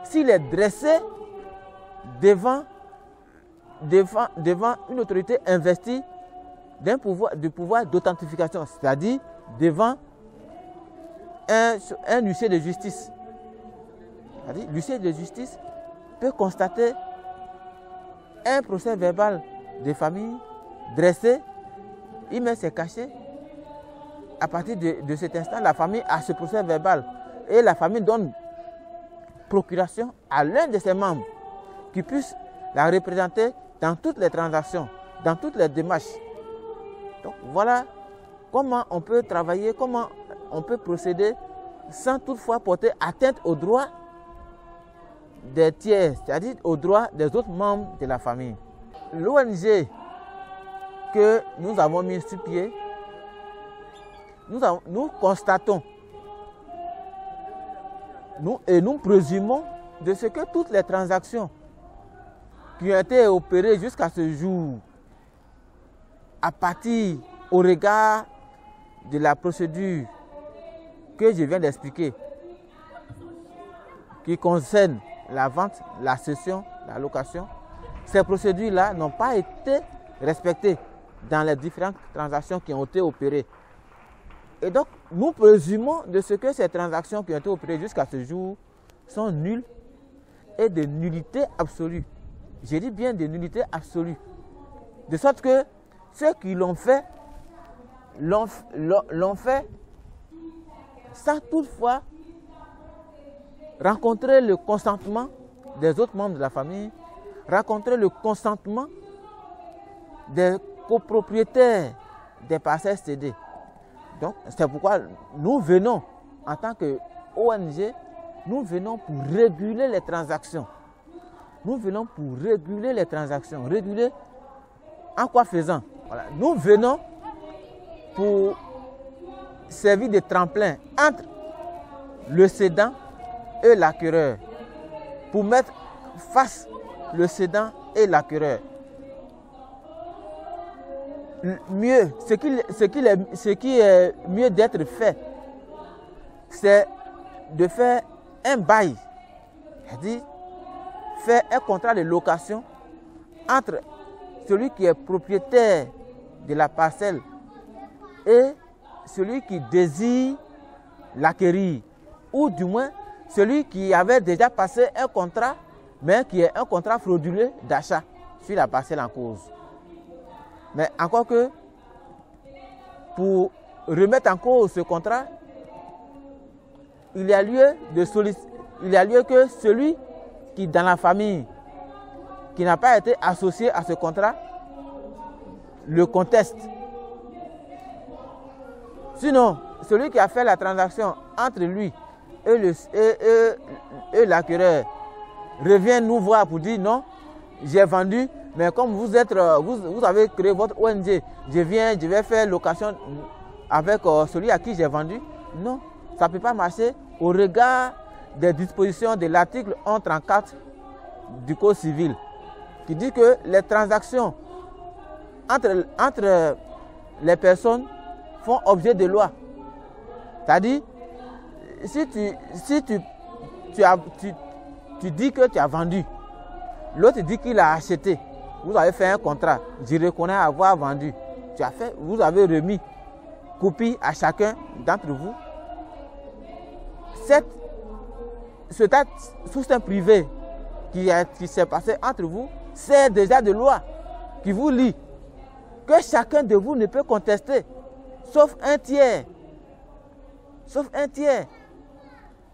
s'il est dressé devant une autorité investie du pouvoir d'authentification, c'est-à-dire devant un huissier de justice. L'huissier de justice peut constater un procès verbal des familles dressé, il met ses cachets. À partir de cet instant, la famille a ce procès verbal et la famille donne procuration à l'un de ses membres qui puisse la représenter dans toutes les transactions, dans toutes les démarches. Donc voilà comment on peut travailler, comment on peut procéder sans toutefois porter atteinte aux droits des tiers, c'est-à-dire aux droits des autres membres de la famille. L'ONG que nous avons mis sur pied, nous constatons nous présumons de ce que toutes les transactions qui ont été opérées jusqu'à ce jour, à partir au regard de la procédure que je viens d'expliquer, qui concerne la vente, la cession, la location, ces procédures-là n'ont pas été respectées dans les différentes transactions qui ont été opérées. Et donc, nous présumons de ce que ces transactions qui ont été opérées jusqu'à ce jour sont nulles et de nullité absolue. Je dis bien de nullité absolue. De sorte que ceux qui l'ont fait, l'ont fait sans toutefois rencontrer le consentement des autres membres de la famille, rencontrer le consentement des copropriétaires des parcelles cédées. Donc, c'est pourquoi nous venons, en tant qu'ONG, nous venons pour réguler les transactions. Nous venons pour réguler les transactions. Réguler en quoi faisant? Voilà. Nous venons pour servir de tremplin entre le cédant et l'acquéreur, pour mettre face le cédant et l'acquéreur. Mieux, ce qui est mieux d'être fait, c'est de faire un bail, c'est-à-dire faire un contrat de location entre celui qui est propriétaire de la parcelle et celui qui désire l'acquérir, ou du moins celui qui avait déjà passé un contrat mais qui est un contrat frauduleux d'achat sur la parcelle en cause. Mais encore que, pour remettre en cause ce contrat, il y a lieu que celui qui, dans la famille, qui n'a pas été associé à ce contrat, le conteste. Sinon, celui qui a fait la transaction entre lui et l'acquéreur revient nous voir pour dire non, j'ai vendu, mais comme vous avez créé votre ONG, je vais faire location avec celui à qui j'ai vendu. Non, ça ne peut pas marcher au regard des dispositions de l'article 134 du Code civil, qui dit que les transactions entre les personnes font objet de loi. C'est-à-dire, si tu dis que tu as vendu, l'autre dit qu'il a acheté, vous avez fait un contrat, je reconnais avoir vendu, vous avez remis copie à chacun d'entre vous. Cet acte soutien privé qui s'est passé entre vous, c'est déjà de loi qui vous lie, que chacun de vous ne peut contester, sauf un tiers. Sauf un tiers.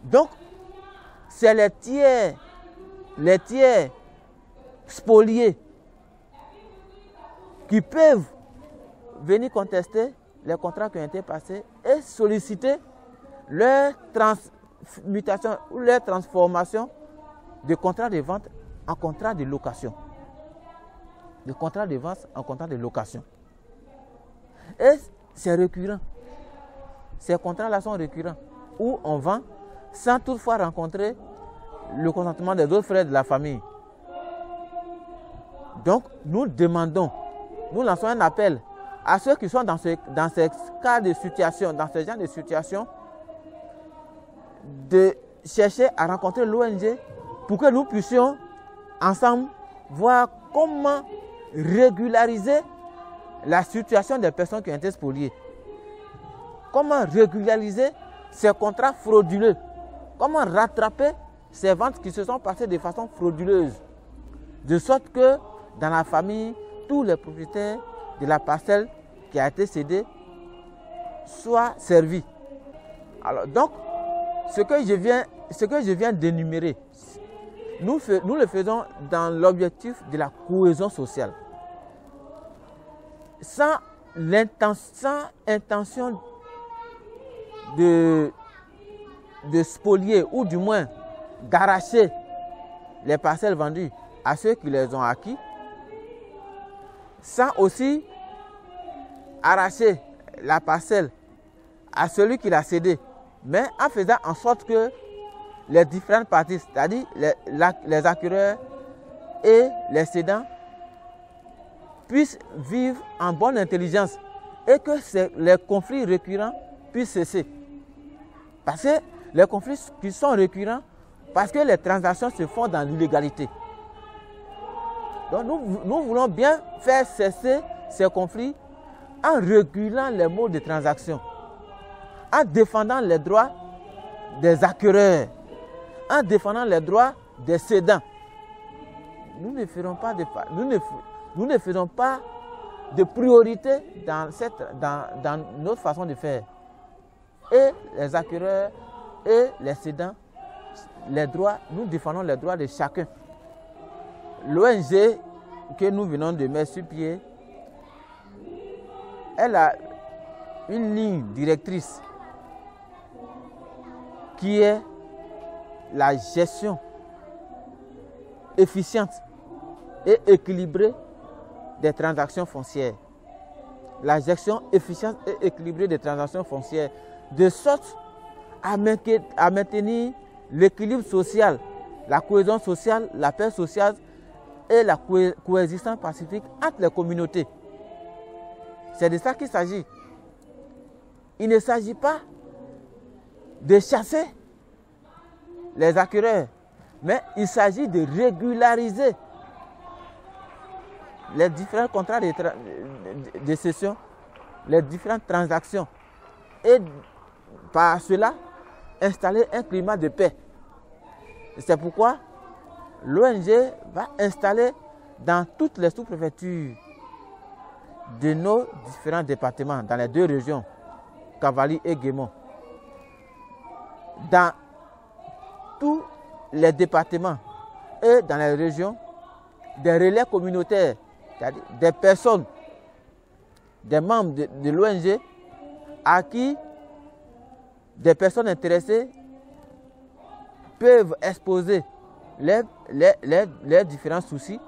Donc, c'est les tiers spoliés qui peuvent venir contester les contrats qui ont été passés et solliciter leur transmutation ou leur transformation de contrat de vente en contrat de location. De contrat de vente en contrat de location. Et c'est récurrent. Ces contrats-là sont récurrents, où on vend sans toutefois rencontrer le consentement des autres frères de la famille. Donc, nous lançons un appel à ceux qui sont dans ce cas de situation, dans ce genre de situation, de chercher à rencontrer l'ONG pour que nous puissions ensemble voir comment régulariser la situation des personnes qui ont été spoliées. Comment régulariser ces contrats frauduleux? Comment rattraper ces ventes qui se sont passées de façon frauduleuse? De sorte que dans la famille, tous les propriétaires de la parcelle qui a été cédée soient servis. Alors donc, ce que je viens d'énumérer, nous le faisons dans l'objectif de la cohésion sociale. Sans intention de spolier ou du moins d'arracher les parcelles vendues à ceux qui les ont acquis, sans aussi arracher la parcelle à celui qui l'a cédée, mais en faisant en sorte que les différentes parties, c'est-à-dire les acquéreurs et les cédants, puissent vivre en bonne intelligence et que les conflits récurrents puissent cesser. Parce que les conflits qui sont récurrents, parce que les transactions se font dans l'illégalité. Donc nous voulons bien faire cesser ces conflits en régulant les modes de transaction, en défendant les droits des acquéreurs, en défendant les droits des cédants. Nous ne faisons pas de priorité dans notre façon de faire. Et les acquéreurs et les cédants, nous défendons les droits de chacun. L'ONG que nous venons de mettre sur pied, elle a une ligne directrice qui est la gestion efficiente et équilibrée des transactions foncières. La gestion efficiente et équilibrée des transactions foncières, de sorte à maintenir l'équilibre social, la cohésion sociale, la paix sociale et la coexistence pacifique entre les communautés. C'est de ça qu'il s'agit. Il ne s'agit pas de chasser les acquéreurs, mais il s'agit de régulariser les différents contrats de cession, les différentes transactions, et par cela installer un climat de paix. C'est pourquoi l'ONG va installer dans toutes les sous-préfectures de nos différents départements, dans les 2 régions, Cavally et Guémont. Dans tous les départements et dans les régions, des relais communautaires, c'est-à-dire des personnes, des membres de l'ONG à qui des personnes intéressées peuvent exposer les différents soucis,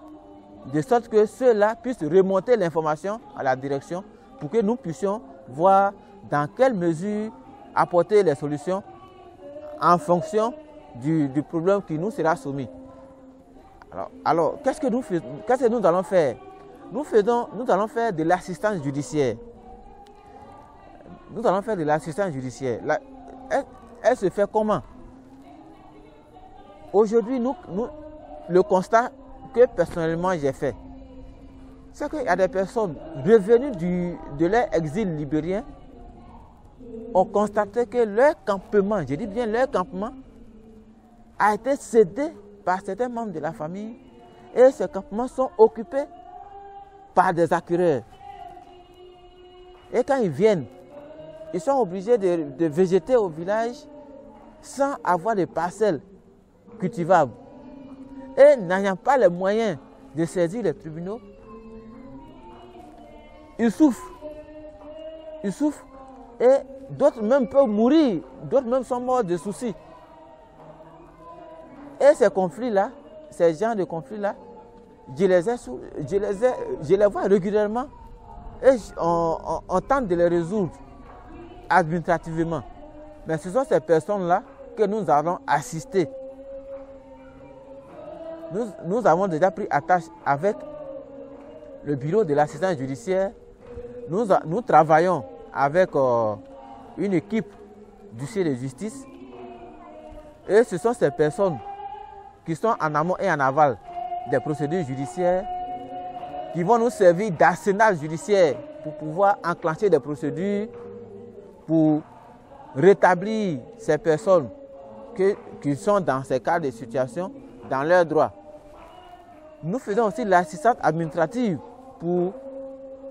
de sorte que ceux-là puissent remonter l'information à la direction pour que nous puissions voir dans quelle mesure apporter les solutions en fonction du problème qui nous sera soumis. Alors qu'est-ce que nous allons faire? Nous allons faire de l'assistance judiciaire. Nous allons faire de l'assistance judiciaire. Elle se fait comment? Aujourd'hui, le constat que personnellement j'ai fait, c'est qu'il y a des personnes revenues de leur exil libérien ont constaté que leur campement, je dis bien leur campement, a été cédé par certains membres de la famille et ces campements sont occupés par des acquéreurs. Et quand ils viennent, ils sont obligés de végéter au village sans avoir de parcelles cultivables. Et n'ayant pas les moyens de saisir les tribunaux, ils souffrent. Ils souffrent et d'autres même peuvent mourir, d'autres même sont morts de soucis. Et ces conflits-là, ces genres de conflits-là, je les vois régulièrement et on tente de les résoudre administrativement. Mais ce sont ces personnes-là que nous allons assister. Nous avons déjà pris attache avec le bureau de l'assistance judiciaire. Nous travaillons avec une équipe du siège de justice. Et ce sont ces personnes qui sont en amont et en aval des procédures judiciaires qui vont nous servir d'arsenal judiciaire pour pouvoir enclencher des procédures pour rétablir ces personnes qui sont dans ces cas de situation dans leurs droits. Nous faisons aussi l'assistance administrative pour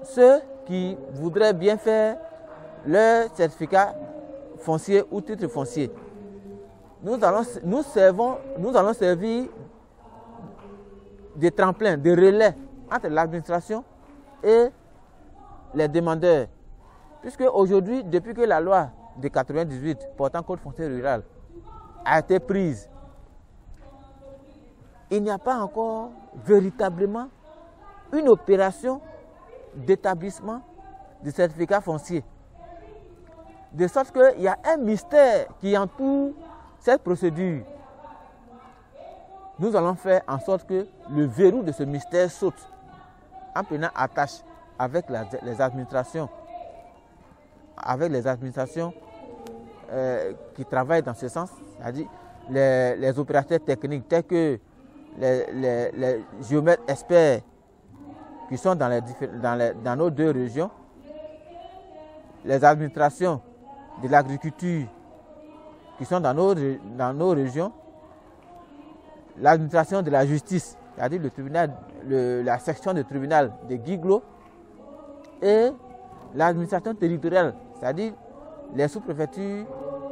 ceux qui voudraient bien faire leur certificat foncier ou titre foncier. Nous allons servir de tremplin, de relais entre l'administration et les demandeurs. Puisque aujourd'hui, depuis que la loi de 1998 portant code foncier rural a été prise, il n'y a pas encore véritablement une opération d'établissement de certificat foncier. De sorte qu'il y a un mystère qui entoure cette procédure. Nous allons faire en sorte que le verrou de ce mystère saute en prenant attache avec les administrations, qui travaillent dans ce sens, c'est-à-dire les opérateurs techniques tels que les géomètres experts qui sont dans nos 2 régions, les administrations de l'agriculture qui sont dans nos régions, l'administration de la justice, c'est-à-dire le tribunal, la section de tribunal de Guiglo, et l'administration territoriale, c'est-à-dire les sous-préfectures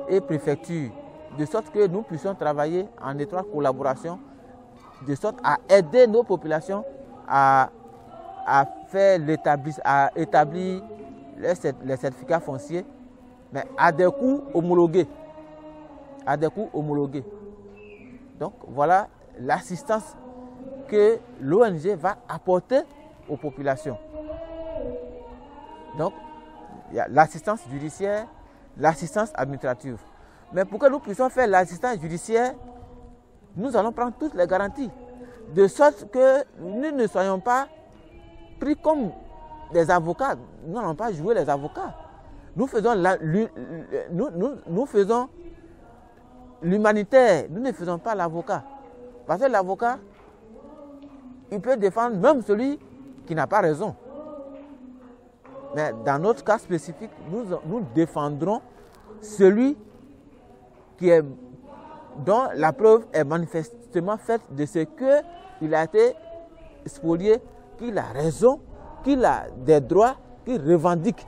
et préfectures, de sorte que nous puissions travailler en étroite collaboration, de sorte à aider nos populations à établir les certificats fonciers, mais à des coûts homologués. Donc voilà l'assistance que l'ONG va apporter aux populations. Donc il y a l'assistance judiciaire, l'assistance administrative. Mais pour que nous puissions faire l'assistance judiciaire, nous allons prendre toutes les garanties, de sorte que nous ne soyons pas pris comme des avocats. Nous n'allons pas jouer les avocats. Nous faisons l'humanitaire, nous ne faisons pas l'avocat. Parce que l'avocat, il peut défendre même celui qui n'a pas raison. Mais dans notre cas spécifique, nous défendrons celui qui est dont la preuve est manifestement faite de ce qu'il a été spolié, qu'il a raison, qu'il a des droits, qu'il revendique.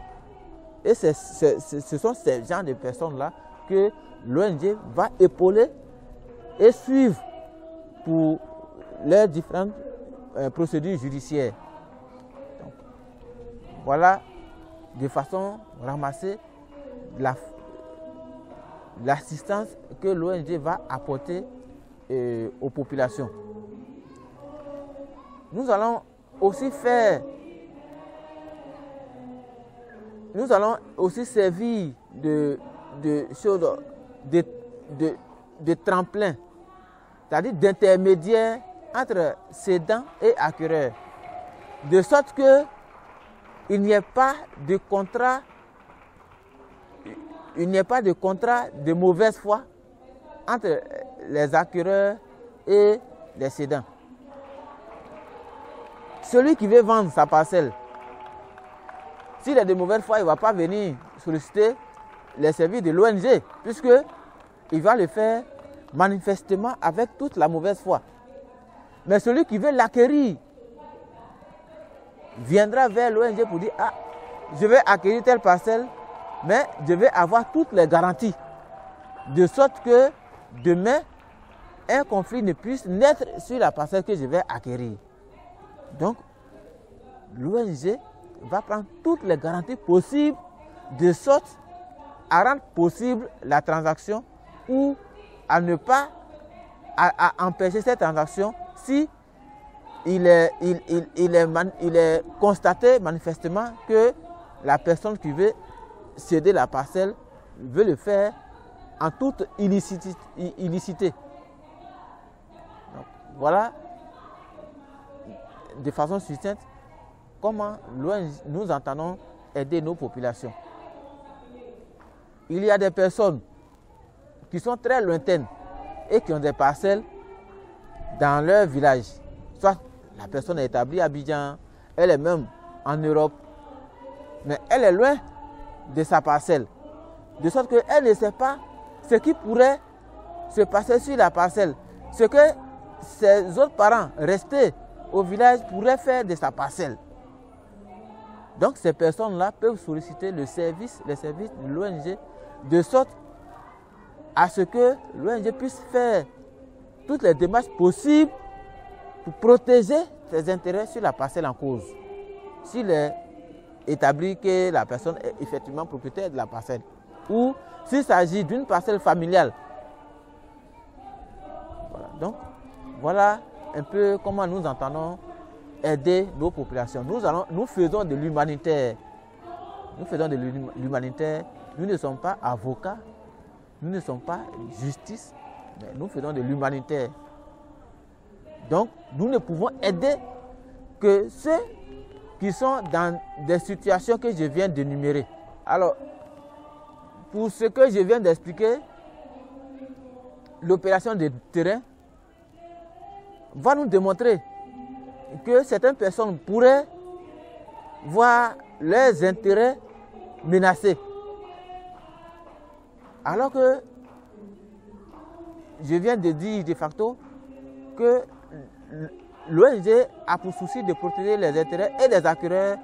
Et ce sont ces gens de personnes-là que l'ONG va épauler et suivre pour les différentes procédures judiciaires. Donc, voilà de façon ramassée l'assistance que l'ONG va apporter aux populations. Nous allons aussi servir de tremplin, c'est-à-dire d'intermédiaire entre cédants et acquéreurs, de sorte qu'il n'y ait pas de contrat, de mauvaise foi entre les acquéreurs et les cédants. Celui qui veut vendre sa parcelle, s'il est de mauvaise foi, il ne va pas venir solliciter les services de l'ONG, puisqu'il va le faire manifestement avec toute la mauvaise foi. Mais celui qui veut l'acquérir viendra vers l'ONG pour dire « Ah, je vais acquérir telle parcelle, mais je vais avoir toutes les garanties, de sorte que demain, un conflit ne puisse naître sur la parcelle que je vais acquérir. » Donc, l'ONG va prendre toutes les garanties possibles de sorte à rendre possible la transaction ou à ne pas empêcher cette transaction si il est constaté manifestement que la personne qui veut céder la parcelle veut le faire en toute illicité. Donc, voilà de façon succincte comment nous entendons aider nos populations. Il y a des personnes qui sont très lointaines et qui ont des parcelles dans leur village. Soit la personne est établie à Abidjan, elle est même en Europe, mais elle est loin de sa parcelle. De sorte qu'elle ne sait pas ce qui pourrait se passer sur la parcelle. Ce que ses autres parents restés au village pourraient faire de sa parcelle. Donc ces personnes-là peuvent solliciter les services de l'ONG de sorte à ce que l'ONG puisse faire toutes les démarches possibles pour protéger ses intérêts sur la parcelle en cause. S'il est établi que la personne est effectivement propriétaire de la parcelle ou s'il s'agit d'une parcelle familiale. Voilà. Donc, voilà un peu comment nous entendons aider nos populations. Nous faisons de l'humanitaire. Nous faisons de l'humanitaire. Nous ne sommes pas avocats, nous ne sommes pas justice, mais nous faisons de l'humanitaire. Donc, nous ne pouvons aider que ceux qui sont dans des situations que je viens d'énumérer. Alors, pour ce que je viens d'expliquer, l'opération de terrain va nous démontrer que certaines personnes pourraient voir leurs intérêts menacés. Alors que je viens de dire de facto que l'ONG a pour souci de protéger les intérêts et des acquéreurs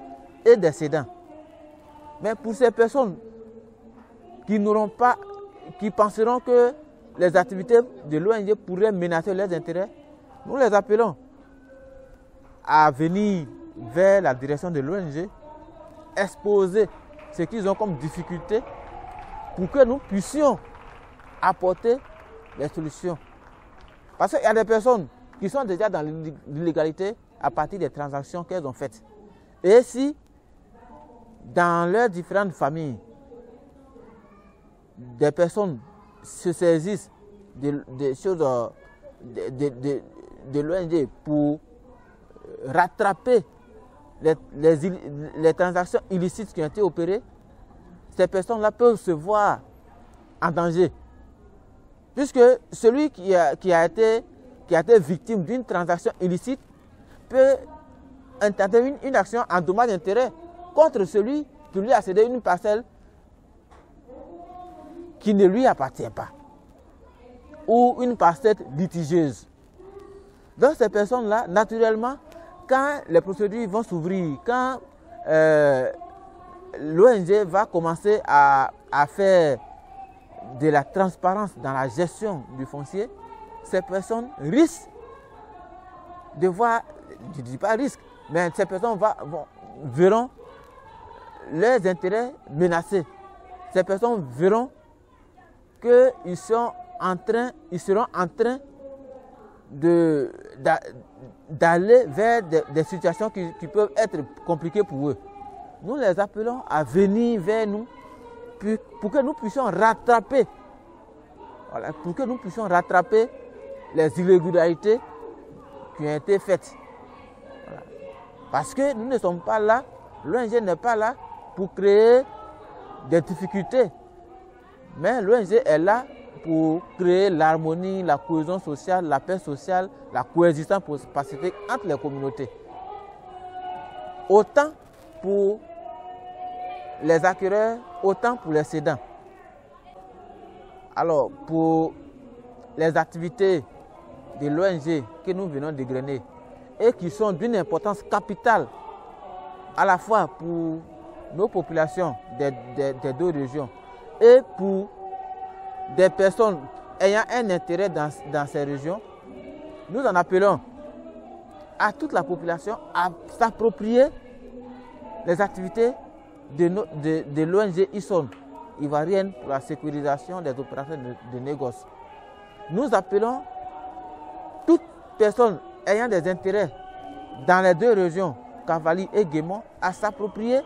et des cédants. Mais pour ces personnes qui penseront que les activités de l'ONG pourraient menacer leurs intérêts, nous les appelons à venir vers la direction de l'ONG, exposer ce qu'ils ont comme difficulté pour que nous puissions apporter les solutions. Parce qu'il y a des personnes qui sont déjà dans l'illégalité à partir des transactions qu'elles ont faites. Et si, dans leurs différentes familles, des personnes se saisissent des choses de l'ONG pour rattraper les transactions illicites qui ont été opérées, ces personnes-là peuvent se voir en danger. Puisque celui qui a été victime d'une transaction illicite peut intenter une action en dommage d'intérêt contre celui qui lui a cédé une parcelle qui ne lui appartient pas. ou une parcelle litigieuse. Donc ces personnes-là, naturellement, quand les procédures vont s'ouvrir, quand l'ONG va commencer à faire de la transparence dans la gestion du foncier, ces personnes risquent de voir, je ne dis pas risque, mais ces personnes verront leurs intérêts menacés. Ces personnes verront qu'ils seront en train d'aller vers des situations qui peuvent être compliquées pour eux. Nous les appelons à venir vers nous pour que nous puissions rattraper, les irrégularités qui ont été faites. Voilà. Parce que nous ne sommes pas là, l'ONG n'est pas là pour créer des difficultés, mais l'ONG est là pour créer l'harmonie, la cohésion sociale, la paix sociale, la coexistence pacifique entre les communautés. Autant pour les acquéreurs, autant pour les cédants. Alors, pour les activités de l'ONG que nous venons d'égrener et qui sont d'une importance capitale à la fois pour nos populations des deux régions et pour des personnes ayant un intérêt dans ces régions, nous en appelons à toute la population à s'approprier les activités de l'ONG ISON, ivoirienne pour la sécurisation des opérations de négoce. Nous appelons toute personne ayant des intérêts dans les deux régions, Cavally et Guémon, à s'approprier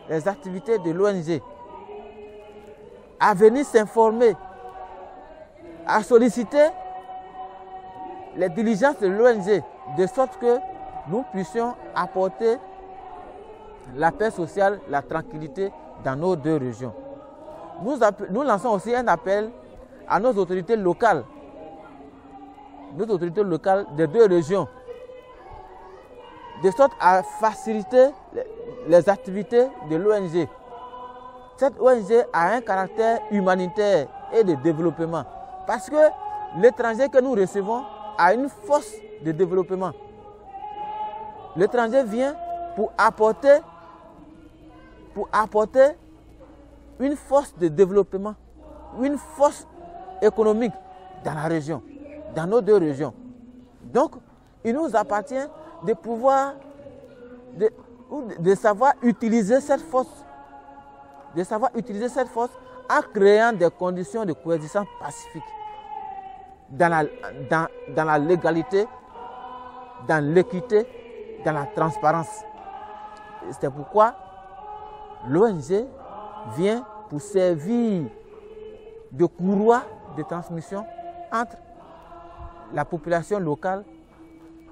les activités de l'ONG, à venir s'informer, à solliciter les diligences de l'ONG, de sorte que nous puissions apporter la paix sociale, la tranquillité dans nos deux régions. Nous lançons aussi un appel à nos autorités locales des deux régions, de sorte à faciliter les activités de l'ONG. Cette ONG a un caractère humanitaire et de développement, parce que l'étranger que nous recevons a une force de développement. L'étranger vient pour apporter une force de développement, une force économique dans la région, dans nos deux régions. Donc, il nous appartient de pouvoir, de savoir utiliser cette force, en créant des conditions de coexistence pacifique, dans la légalité, dans l'équité, dans la transparence. C'est pourquoi l'ONG vient pour servir de courroie de transmission entre la population locale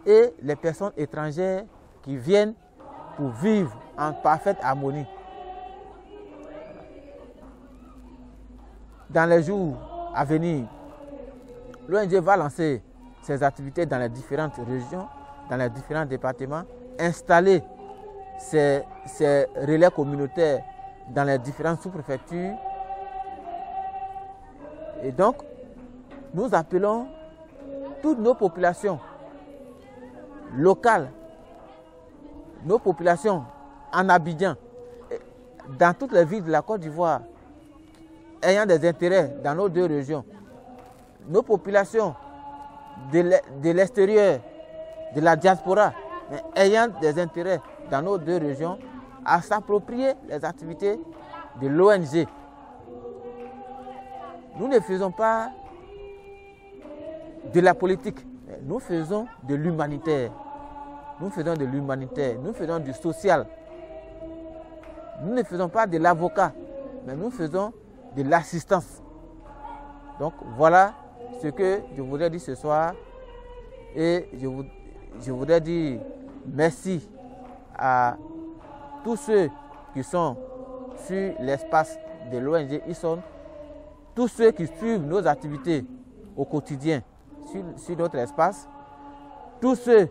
et les personnes étrangères qui viennent pour vivre en parfaite harmonie. Dans les jours à venir, l'ONG va lancer ses activités dans les différentes régions, dans les différents départements, installer ces relais communautaires dans les différentes sous-préfectures. Et donc, nous appelons toutes nos populations locales, nos populations en Abidjan, dans toutes les villes de la Côte d'Ivoire, ayant des intérêts dans nos deux régions, nos populations de l'extérieur, de la diaspora, mais ayant des intérêts dans nos deux régions, à s'approprier les activités de l'ONG. Nous ne faisons pas de la politique, nous faisons de l'humanitaire. Nous faisons de l'humanitaire, nous faisons du social. Nous ne faisons pas de l'avocat, mais nous faisons de l'assistance. Donc voilà ce que je voudrais dire ce soir. Et je voudrais dire merci à tous ceux qui sont sur l'espace de l'ONG ISON, tous ceux qui suivent nos activités au quotidien sur notre espace, tous ceux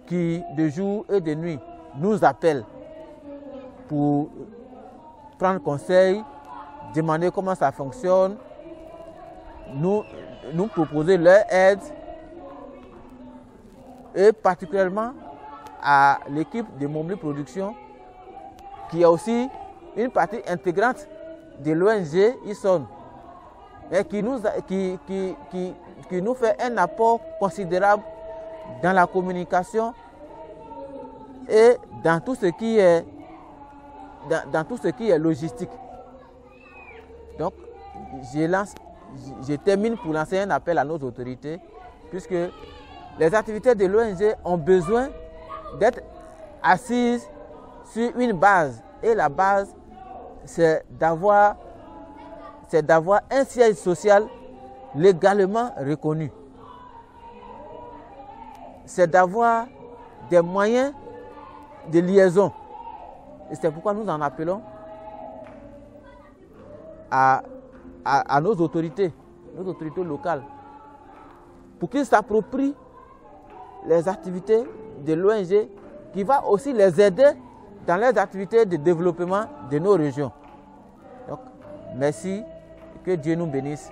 qui de jour et de nuit nous appellent pour prendre conseil, demander comment ça fonctionne, nous nous proposer leur aide, et particulièrement à l'équipe de Montbli Production, qui est aussi une partie intégrante de l'ONG ISON, et qui nous fait un apport considérable dans la communication et dans tout ce qui est, logistique. Donc, je termine pour lancer un appel à nos autorités, puisque les activités de l'ONG ont besoin d'être assises sur une base. Et la base, c'est d'avoir un siège social légalement reconnu. C'est d'avoir des moyens de liaison. Et c'est pourquoi nous en appelons à nos autorités locales, pour qu'ils s'approprient les activités de l'ONG, qui va aussi les aider dans les activités de développement de nos régions. Donc, merci, que Dieu nous bénisse.